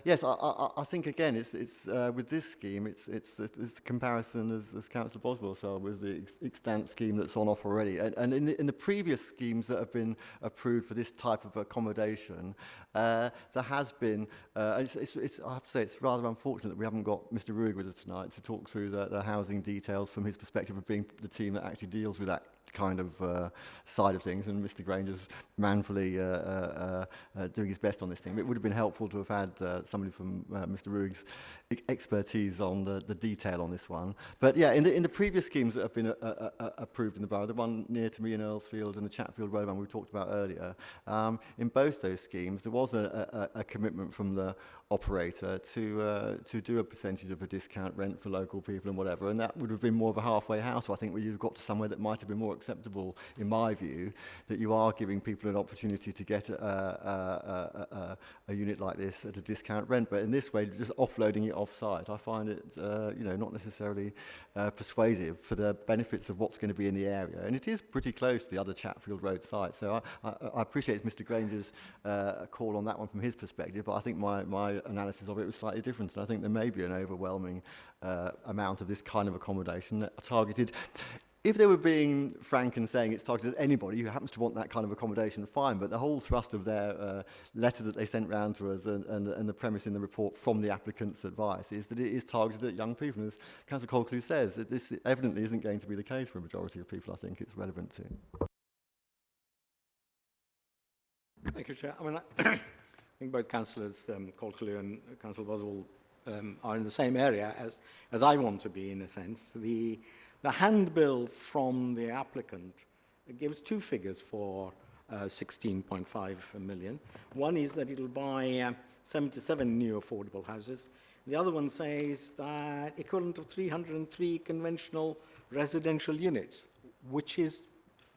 yes, I think again, it's with this scheme, it's the comparison as Councillor Boswell saw with the extant scheme that's on offer already, and in the previous schemes that have been approved for this type of accommodation, there has been. I have to say, it's rather unfortunate that we haven't got Mr. Ruig with us tonight to talk through the housing details from his perspective of being the team that actually deals with that kind of side of things, and Mr. Granger's manfully doing his best on this thing. But it would have been helpful to have had somebody from Mr. Ruig's expertise on the detail on this one. But yeah, in the previous schemes that have been approved in the borough, the one near to me in Earlsfield and the Chatfield Road one we talked about earlier, in both those schemes there was a commitment from the operator to do a percentage of a discount rent for local people and whatever, and that would have been more of a halfway house, so I think, where you've got to somewhere that might have been more acceptable, in my view, that you are giving people an opportunity to get a unit like this at a discount rent. But in this way, just offloading it off-site, I find it not necessarily persuasive for the benefits of what's going to be in the area. And it is pretty close to the other Chatfield Road site, so I appreciate Mr. Granger's call on that one from his perspective, but I think my analysis of it was slightly different, and I think there may be an overwhelming amount of this kind of accommodation targeted. If they were being frank and saying it's targeted at anybody who happens to want that kind of accommodation, fine, but the whole thrust of their letter that they sent round to us and the premise in the report from the applicant's advice is that it is targeted at young people. And as Councillor Colcleugh says, that this evidently isn't going to be the case for a majority of people I think it's relevant to. Thank you, Chair. I mean, I think both Councillors Colcleugh and Councillor Boswell are in the same area as I want to be, in a sense. The handbill from the applicant gives two figures for 16.5 million. One is that it will buy 77 new affordable houses. The other one says that equivalent of 303 conventional residential units, which is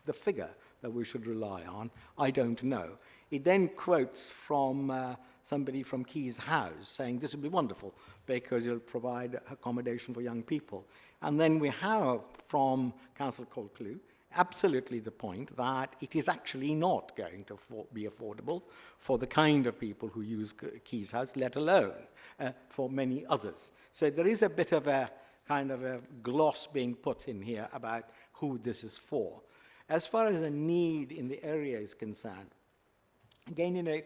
the figure that we should rely on. I don't know. It then quotes from somebody from Key's House saying this will be wonderful because it'll provide accommodation for young people. And then we have from Councillor Colcleugh absolutely the point that it is actually not going to be affordable for the kind of people who use Key's House, let alone for many others. So there is a bit of a kind of a gloss being put in here about who this is for. As far as the need in the area is concerned, again,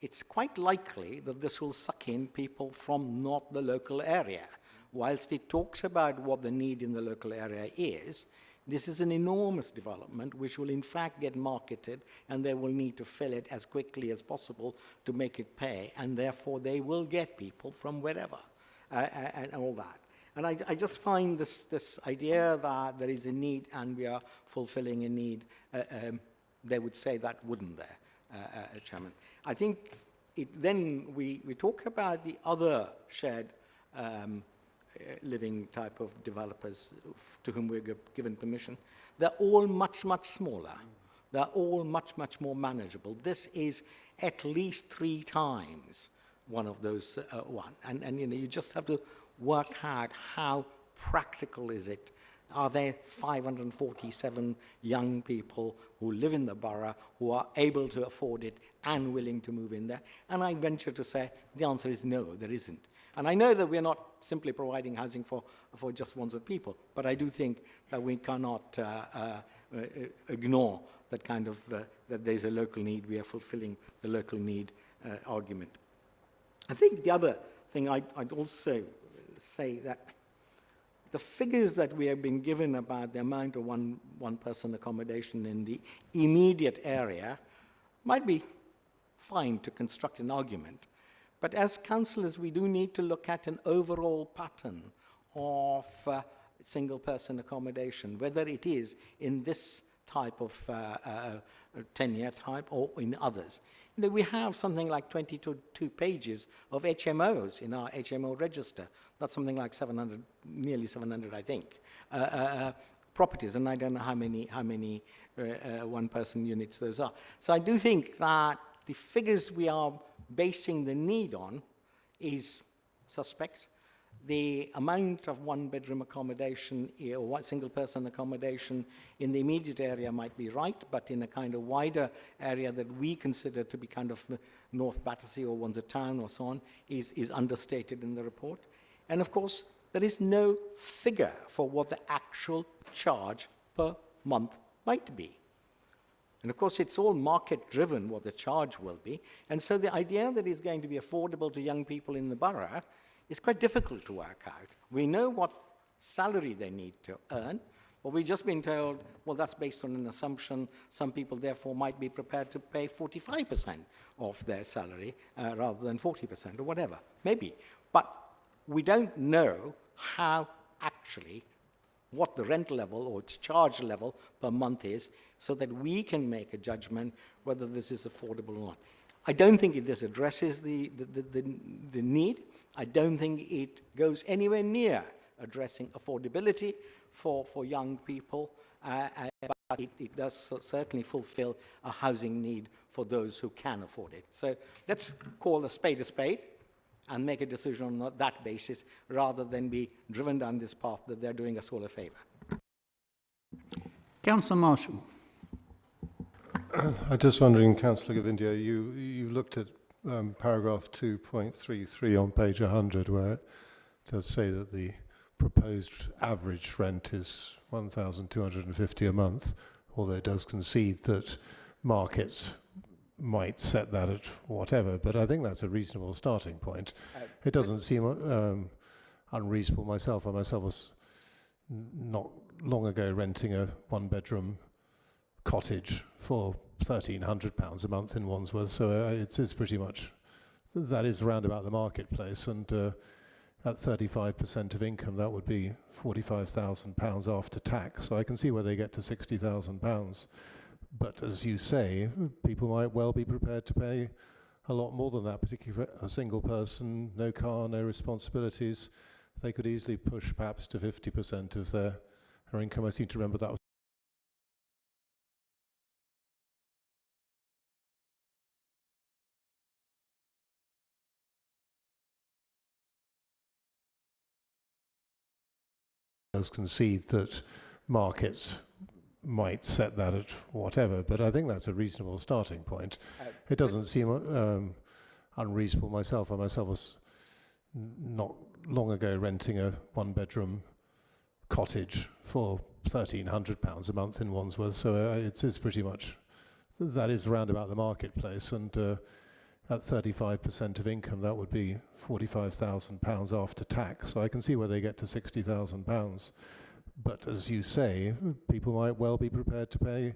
it's quite likely that this will suck in people from not the local area. Whilst it talks about what the need in the local area is, this is an enormous development which will in fact get marketed, and they will need to fill it as quickly as possible to make it pay, and therefore they will get people from wherever and all that. And I just find this idea that there is a need and we are fulfilling a need, they would say that wouldn't there, Chairman. I think then we talk about the other shared living type of developers to whom we're given permission. They're all much, much smaller. They're all much, much more manageable. This is at least 3 times one of those one. And you just have to work out how practical is it. Are there 547 young people who live in the borough who are able to afford it and willing to move in there? And I venture to say the answer is no, there isn't. And I know that we're not simply providing housing for just Wandsworth people, but I do think that we cannot ignore that kind of, that there's a local need, we are fulfilling the local need argument. I think the other thing I'd also say that the figures that we have been given about the amount of one-person accommodation in the immediate area might be fine to construct an argument. But as councillors, we do need to look at an overall pattern of single-person accommodation, whether it is in this type of tenure type or in others. You know, we have something like 22 pages of HMOs in our HMO register. That's something like 700, nearly 700, I think, properties, and I don't know how many one-person units those are. So I do think that the figures we are basing the need on is suspect. the amount of one-bedroom accommodation or one single-person accommodation in the immediate area might be right, but in a kind of wider area that we consider to be kind of North Battersea or Windsor Town or so on is understated in the report. And of course, there is no figure for what the actual charge per month might be. And of course, it's all market-driven what the charge will be. And so the idea that it's going to be affordable to young people in the borough is quite difficult to work out. We know what salary they need to earn, but we've just been told, well, that's based on an assumption. Some people, therefore, might be prepared to pay 45% of their salary rather than 40% or whatever, maybe. But we don't know how actually what the rent level or charge level per month is so that we can make a judgment whether this is affordable or not. I don't think this addresses the need. I don't think it goes anywhere near addressing affordability for young people, but it does certainly fulfill a housing need for those who can afford it. So let's call a spade and make a decision on that basis rather than be driven down this path that they're doing us all a favour. Councillor Marshall. I'm just wondering, Councillor Govindia, you looked at paragraph 2.33 on page 100, where it does say that the proposed average rent is 1,250 a month, although it does concede that market might set that at whatever, but I think that's a reasonable starting point. It doesn't seem unreasonable. I myself was not long ago renting a one-bedroom cottage for £1,300 a month in Wandsworth, so it's pretty much, that is around about the marketplace, and at 35% of income, that would be £45,000 after tax, so I can see where they get to £60,000. But as you say, people might well be prepared to pay a lot more than that, particularly for a single person, no car, no responsibilities. They could easily push perhaps to 50% of their income. I seem to remember that was does concede that markets might set that at whatever, but I think that's a reasonable starting point. It doesn't seem unreasonable. I myself was not long ago renting a one-bedroom cottage for £1,300 a month in Wandsworth, so it's pretty much, that is around about the marketplace, and at 35% of income, that would be £45,000 after tax, so I can see where they get to £60,000. But as you say, people might well be prepared to pay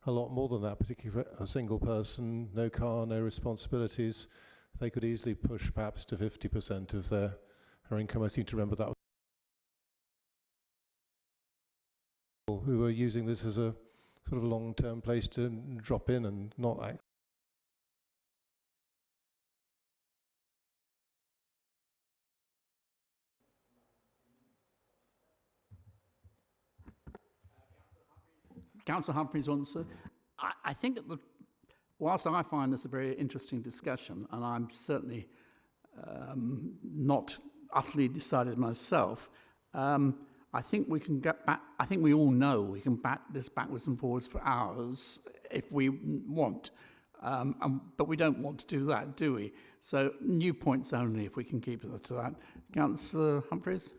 a lot more than that, particularly for a single person, no car, no responsibilities. They could easily push perhaps to 50% of their income. I seem to remember that was who were using this as a sort of long-term place to drop in and not act. Councillor Humphreys wants to. I think that whilst I find this a very interesting discussion, and I'm certainly not utterly decided myself, I think we can get back. I think we all know we can back this backwards and forwards for hours if we want, but we don't want to do that, do we? So new points only if we can keep it to that. Councillor Humphreys.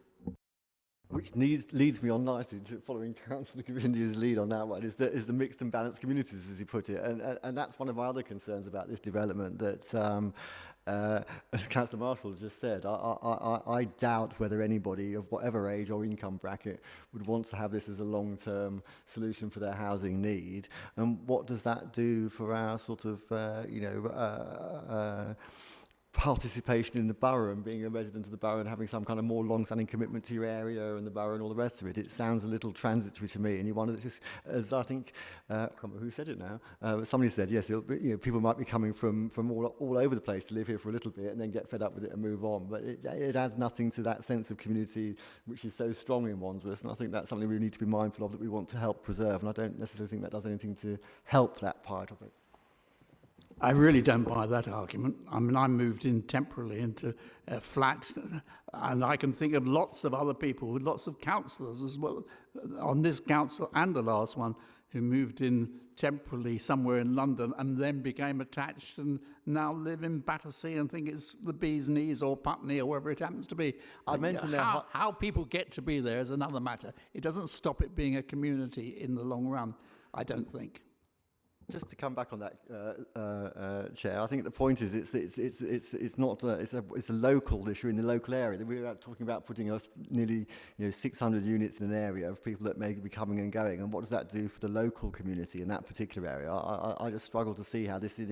Which leads me on nicely to following Councillor Govindia's lead on that one, is the mixed and balanced communities, as he put it. And that's one of my other concerns about this development, that, as Councillor Marshall just said, I doubt whether anybody of whatever age or income bracket would want to have this as a long-term solution for their housing need. And what does that do for our sort of, participation in the borough and being a resident of the borough and having some kind of more long-standing commitment to your area and the borough and all the rest of it? It sounds a little transitory to me, and you wonder, just as I think, I can't remember who said it now, but somebody said, yes, people might be coming from all over the place to live here for a little bit and then get fed up with it and move on, but it adds nothing to that sense of community which is so strong in Wandsworth, and I think that's something we need to be mindful of, that we want to help preserve, and I don't necessarily think that does anything to help that part of it. I really don't buy that argument. I mean, I moved in temporarily into a flat, and I can think of lots of other people, with lots of councillors as well, on this council and the last one, who moved in temporarily somewhere in London and then became attached and now live in Battersea and think it's the bee's knees or Putney or wherever it happens to be. I mentioned how people get to be there is another matter. It doesn't stop it being a community in the long run, I don't think. Just to come back on that, Chair, I think the point is it's not it's a local issue in the local area. We were talking about putting us nearly 600 units in an area of people that may be coming and going, and what does that do for the local community in that particular area? I just struggle to see how this is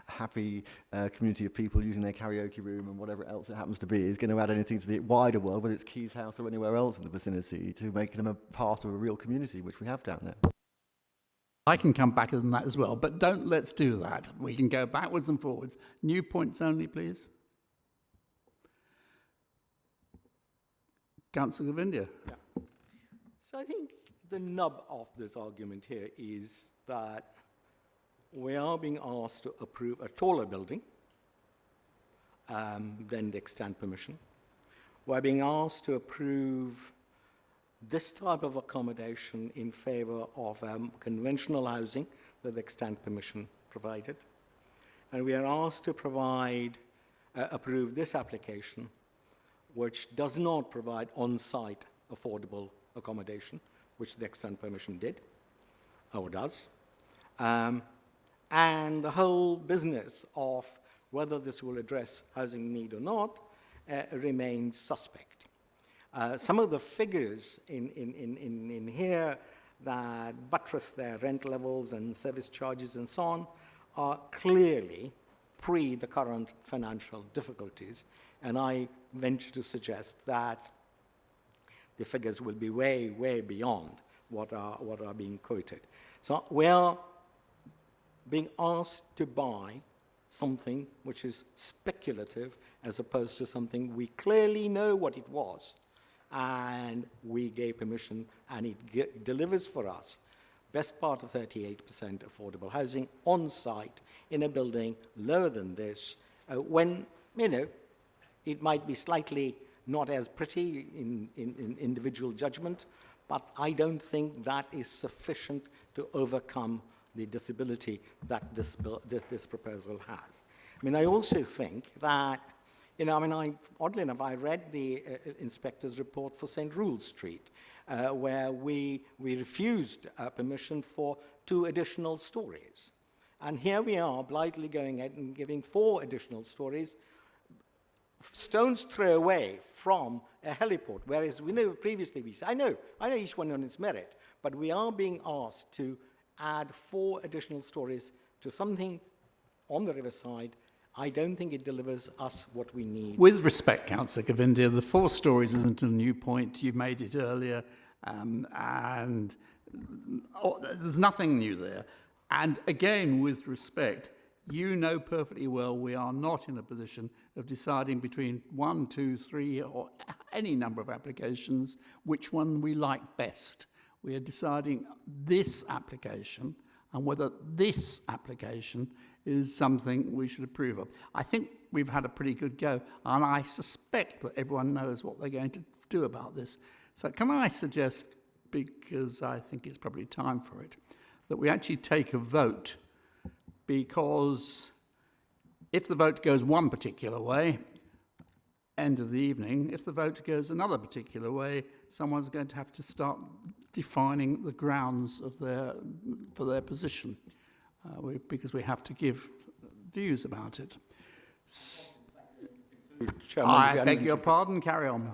happy community of people using their karaoke room and whatever else it happens to be is going to add anything to the wider world, whether it's Key's house or anywhere else in the vicinity, to make them a part of a real community, which we have down there. I can come back on that as well, but let's do that. We can go backwards and forwards. New points only, please. Councillor Govindia. Yeah. So I think the nub of this argument here is that we are being asked to approve a taller building than the extent permission. We're being asked to approve this type of accommodation in favour of conventional housing that the extent permission provided. And we are asked to approve this application, which does not provide on-site affordable accommodation, which the extent permission did, or does. And the whole business of whether this will address housing need or not remains suspect. Some of the figures in here that buttress their rent levels and service charges and so on are clearly pre the current financial difficulties, and I venture to suggest that the figures will be way, way beyond what are being quoted. So we are being asked to buy something which is speculative as opposed to something we clearly know what it was, and we gave permission, and it delivers for us best part of 38% affordable housing on site in a building lower than this, when, it might be slightly not as pretty in individual judgment, but I don't think that is sufficient to overcome the disability that this proposal has. I mean, I also think that, oddly enough, I read the inspector's report for St. Rule's Street, where we refused permission for 2 additional stories. And here we are blithely going ahead and giving 4 additional stories, stone's throw away from a heliport, whereas we know previously I know each one on its merit, but we are being asked to add 4 additional stories to something on the riverside. I don't think it delivers us what we need. With respect, Councillor Govindia, the 4 stories isn't a new point. You made it earlier, and there's nothing new there. And again, with respect, you know perfectly well we are not in a position of deciding between 1, 2, 3, or any number of applications which one we like best. We are deciding this application and whether this application is something we should approve of. I think we've had a pretty good go, and I suspect that everyone knows what they're going to do about this. So can I suggest, because I think it's probably time for it, that we actually take a vote, because if the vote goes one particular way, end of the evening, if the vote goes another particular way, someone's going to have to start defining the grounds of for their position, because we have to give views about it. Chairman, I beg your pardon, carry on.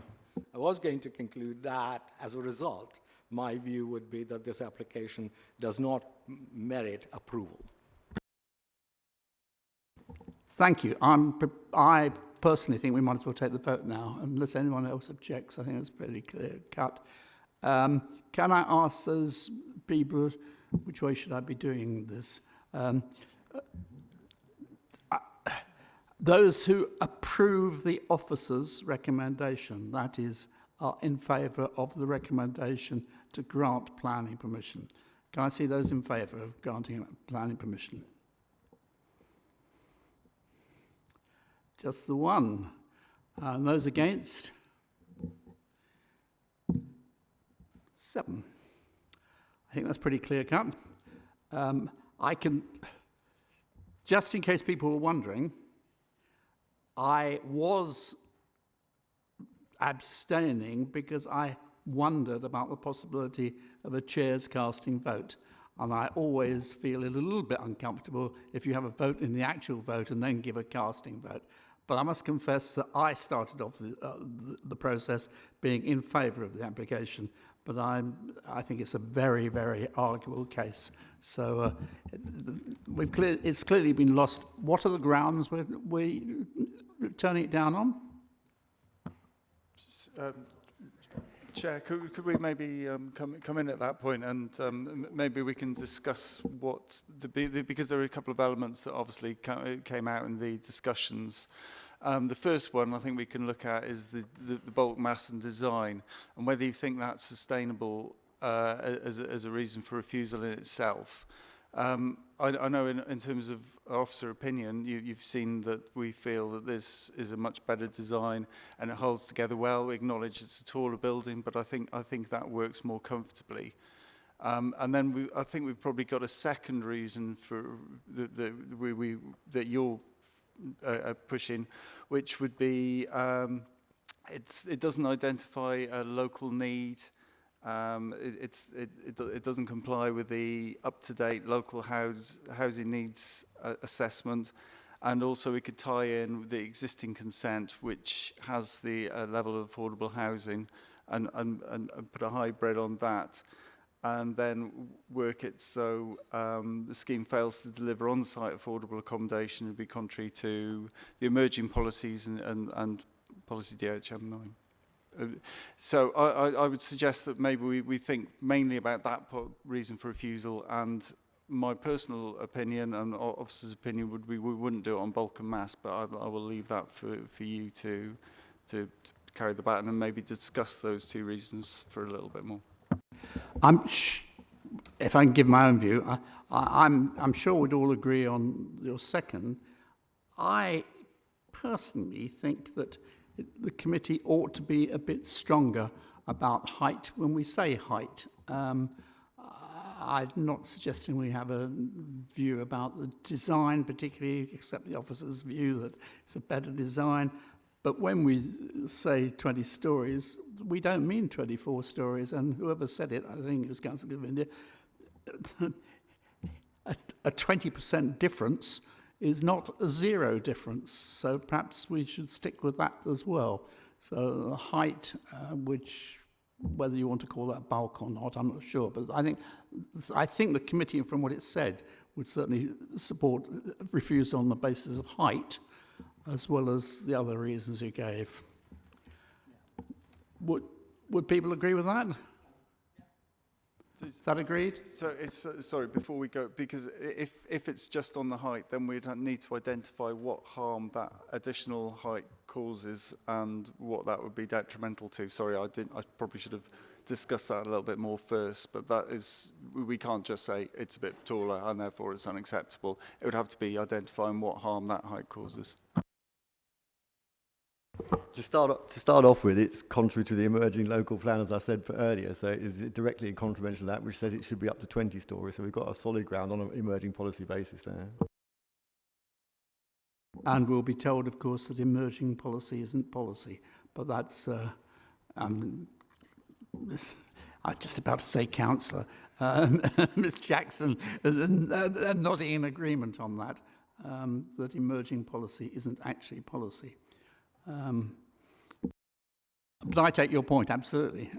I was going to conclude that, as a result, my view would be that this application does not merit approval. Thank you. I personally think we might as well take the vote now, unless anyone else objects. I think it's pretty clear cut. Can I ask those people, which way should I be doing this? Those who approve the officer's recommendation, that is, are in favour of the recommendation to grant planning permission. Can I see those in favour of granting planning permission? Just the one. And those against? 7. I think that's pretty clear cut. I can, just in case people were wondering, I was abstaining because I wondered about the possibility of a chair's casting vote. And I always feel a little bit uncomfortable if you have a vote in the actual vote and then give a casting vote. But I must confess that I started off the process being in favour of the application. But I think it's a very, very arguable case. So it's clearly been lost. What are the grounds we're turning it down on? Chair, could we maybe come in at that point, and maybe we can discuss what because there are a couple of elements that obviously came out in the discussions. The first one I think we can look at is the bulk mass and design, and whether you think that's sustainable as a reason for refusal in itself. I know in terms of officer opinion, you've seen that we feel that this is a much better design and it holds together well. We acknowledge it's a taller building, but I think that works more comfortably. And then I think we've probably got a second reason for that you're pushing, which would be it doesn't identify a local need. It doesn't comply with the up-to-date local housing needs assessment, and also we could tie in the existing consent, which has the level of affordable housing, and put a hybrid on that, and then work it so the scheme fails to deliver on-site affordable accommodation and be contrary to the emerging policies and policy DHM9. So I would suggest that maybe we think mainly about that reason for refusal, and my personal opinion and officer's opinion would be we wouldn't do it on bulk and mass, but I will leave that for you to carry the baton and maybe discuss those two reasons for a little bit more. If I can give my own view, I'm sure we'd all agree on your second. I personally think that the committee ought to be a bit stronger about height when we say height. I'm not suggesting we have a view about the design, particularly, except the officer's view that it's a better design. But when we say 20 stories, we don't mean 24 stories. And whoever said it, I think it was Councillor Govinda, a 20% difference is not a 0 difference. So perhaps we should stick with that as well. So the height, which, whether you want to call that bulk or not, I'm not sure. But I think the committee, from what it said, would certainly support refusal on the basis of height, as well as the other reasons you gave. Would people agree with that? Is that agreed? So, sorry, before we go, because if it's just on the height, then we'd need to identify what harm that additional height causes and what that would be detrimental to. Sorry, I probably should have discussed that a little bit more first, but that is, we can't just say it's a bit taller and therefore it's unacceptable. It would have to be identifying what harm that height causes. To start off with, it's contrary to the emerging local plan, as I said earlier, so it is directly in contravention of that, which says it should be up to 20 stories, so we've got a solid ground on an emerging policy basis there. And we'll be told, of course, that emerging policy isn't policy, but that's, I'm just about to say councillor, Ms Jackson, nodding in agreement on that, that emerging policy isn't actually policy. But I take your point, absolutely.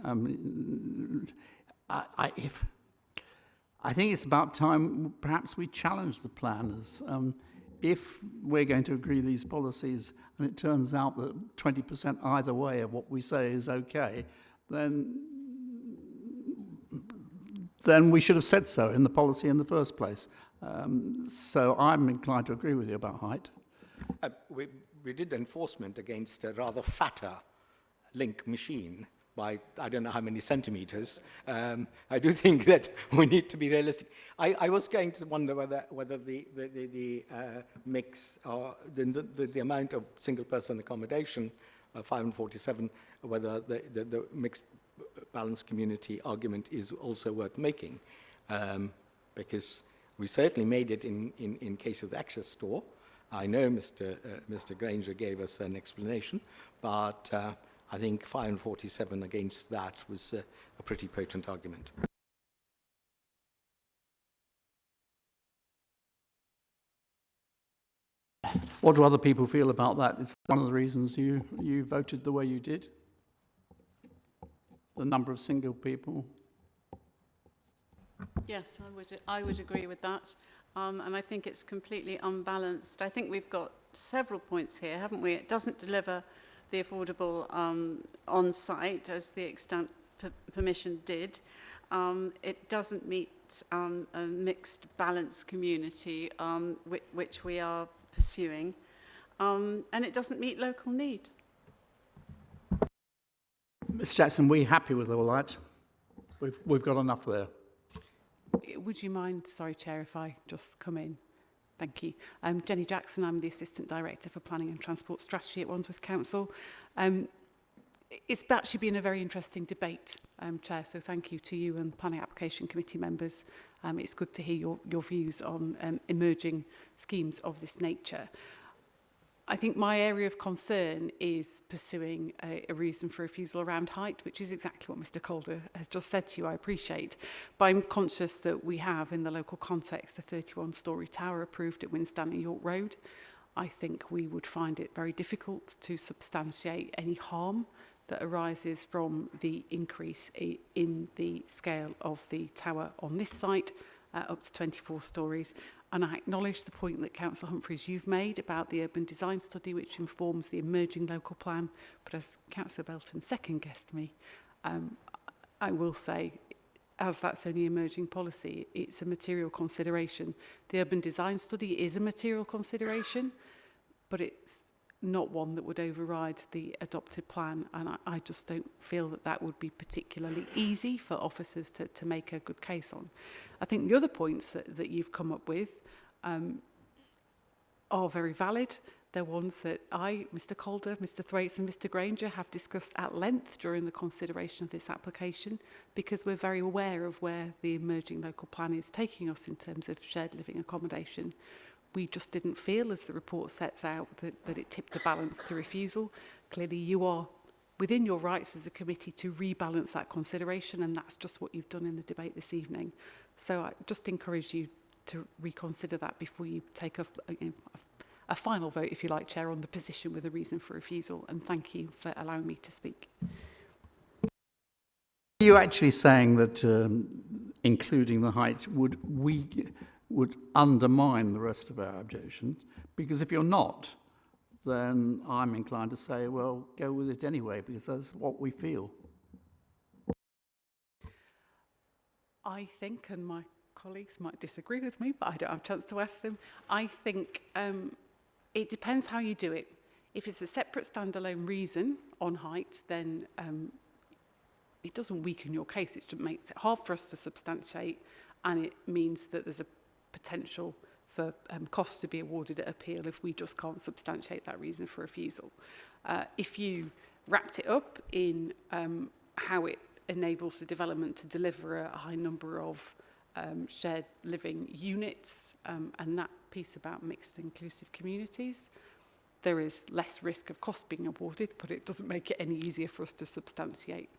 I think it's about time perhaps we challenge the planners. If we're going to agree these policies and it turns out that 20% either way of what we say is okay, then we should have said so in the policy in the first place. So I'm inclined to agree with you about height. We did enforcement against a rather fatter link machine by I don't know how many centimeters. I do think that we need to be realistic. I was going to wonder whether the mix or the amount of single person accommodation, 547, whether the mixed balanced community argument is also worth making, because we certainly made it in case of the access store. I know Mr. Granger gave us an explanation, but I think 547 against that was a pretty potent argument. What do other people feel about that? It's one of the reasons you voted the way you did. The number of single people. Yes, I would agree with that. And I think it's completely unbalanced. I think we've got several points here, haven't we? It doesn't deliver the affordable on-site as the extent permission did. It doesn't meet a mixed balance community, which we are pursuing. And it doesn't meet local need. Ms. Jackson, we're happy with all that. We've got enough there. Would you mind, sorry Chair, if I just come in? Thank you. Jenny Jackson, I'm the Assistant Director for Planning and Transport Strategy at Wandsworth Council. It's actually been a very interesting debate, Chair, so thank you to you and Planning Application Committee members. It's good to hear your views on emerging schemes of this nature. I think my area of concern is pursuing a reason for refusal around height, which is exactly what Mr. Calder has just said to you, I appreciate. But I'm conscious that we have, in the local context, a 31-storey tower approved at Winstanley York Road. I think we would find it very difficult to substantiate any harm that arises from the increase in the scale of the tower on this site, up to 24 storeys. And I acknowledge the point that Councillor Humphreys you've made about the urban design study, which informs the emerging local plan. But as Councillor Belton second-guessed me, I will say, as that's only emerging policy, it's a material consideration. The urban design study is a material consideration, but it's not one that would override the adopted plan. And I just don't feel that that would be particularly easy for officers to make a good case on. I think the other points that you've come up with are very valid. They're ones that I, Mr. Calder, Mr. Thwaites and Mr. Granger have discussed at length during the consideration of this application, because we're very aware of where the emerging local plan is taking us in terms of shared living accommodation. We just didn't feel, as the report sets out, that it tipped the balance to refusal. Clearly you are within your rights as a committee to rebalance that consideration, and that's just what you've done in the debate this evening. So I just encourage you to reconsider that before you take a final vote, if you like, Chair, on the position with a reason for refusal. And thank you for allowing me to speak. Are you actually saying that including the height would undermine the rest of our objections? Because if you're not, then I'm inclined to say, well, go with it anyway, because that's what we feel. I think, and my colleagues might disagree with me, but I don't have a chance to ask them, I think it depends how you do it. If it's a separate standalone reason on height, then it doesn't weaken your case, it just makes it hard for us to substantiate, and it means that there's a potential for costs to be awarded at appeal if we just can't substantiate that reason for refusal. If you wrapped it up in how it enables the development to deliver a high number of shared living units, and that piece about mixed inclusive communities, there is less risk of cost being awarded, but it doesn't make it any easier for us to substantiate.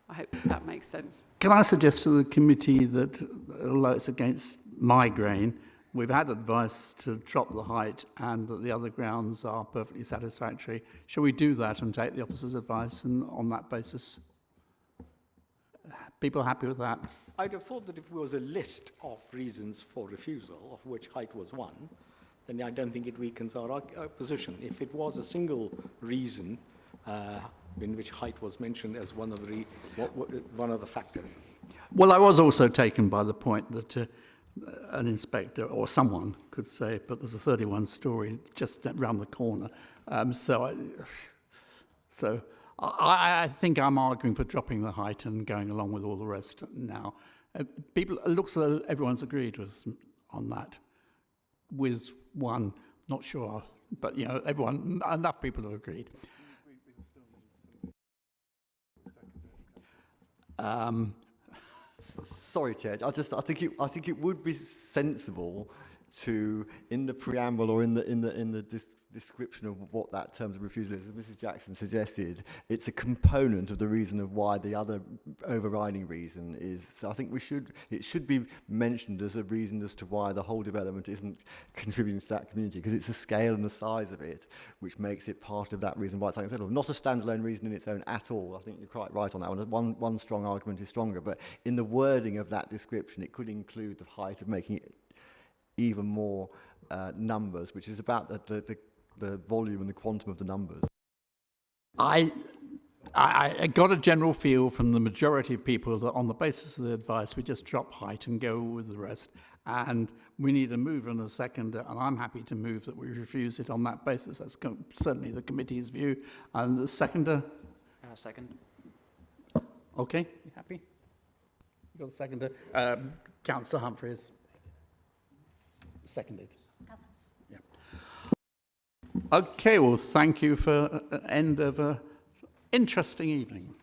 I hope that makes sense. Can I suggest to the committee that, although it's against my grain, we've had advice to drop the height and that the other grounds are perfectly satisfactory. Shall we do that and take the officer's advice and on that basis? People happy with that? I'd have thought that if there was a list of reasons for refusal, of which height was one, then I don't think it weakens our position. If it was a single reason in which height was mentioned as one of the factors. Well, I was also taken by the point that an inspector or someone could say, but there's a 31-storey just round the corner. So I think I'm arguing for dropping the height and going along with all the rest now. People, it looks as though everyone's agreed on that, with one, not sure, but you know, everyone, enough people have agreed. Sorry, Chair. I think it would be sensible to, in the preamble or in the description of what that terms of refusal is, as Mrs. Jackson suggested, it's a component of the reason of why the other overriding reason is. So I think it should be mentioned as a reason as to why the whole development isn't contributing to that community, because it's the scale and the size of it which makes it part of that reason why it's unacceptable. Not a standalone reason in its own at all. I think you're quite right on that one. One strong argument is stronger, but in the wording of that description, it could include the height of making it even more numbers, which is about the volume and the quantum of the numbers. I got a general feel from the majority of people that on the basis of the advice, we just drop height and go with the rest. And we need a mover and a seconder, and I'm happy to move that we refuse it on that basis. That's certainly the committee's view. And the seconder? Second. Okay, you happy? You got a seconder? Councillor Humphreys. Seconded. Yeah. Okay, well, thank you for an end of an interesting evening.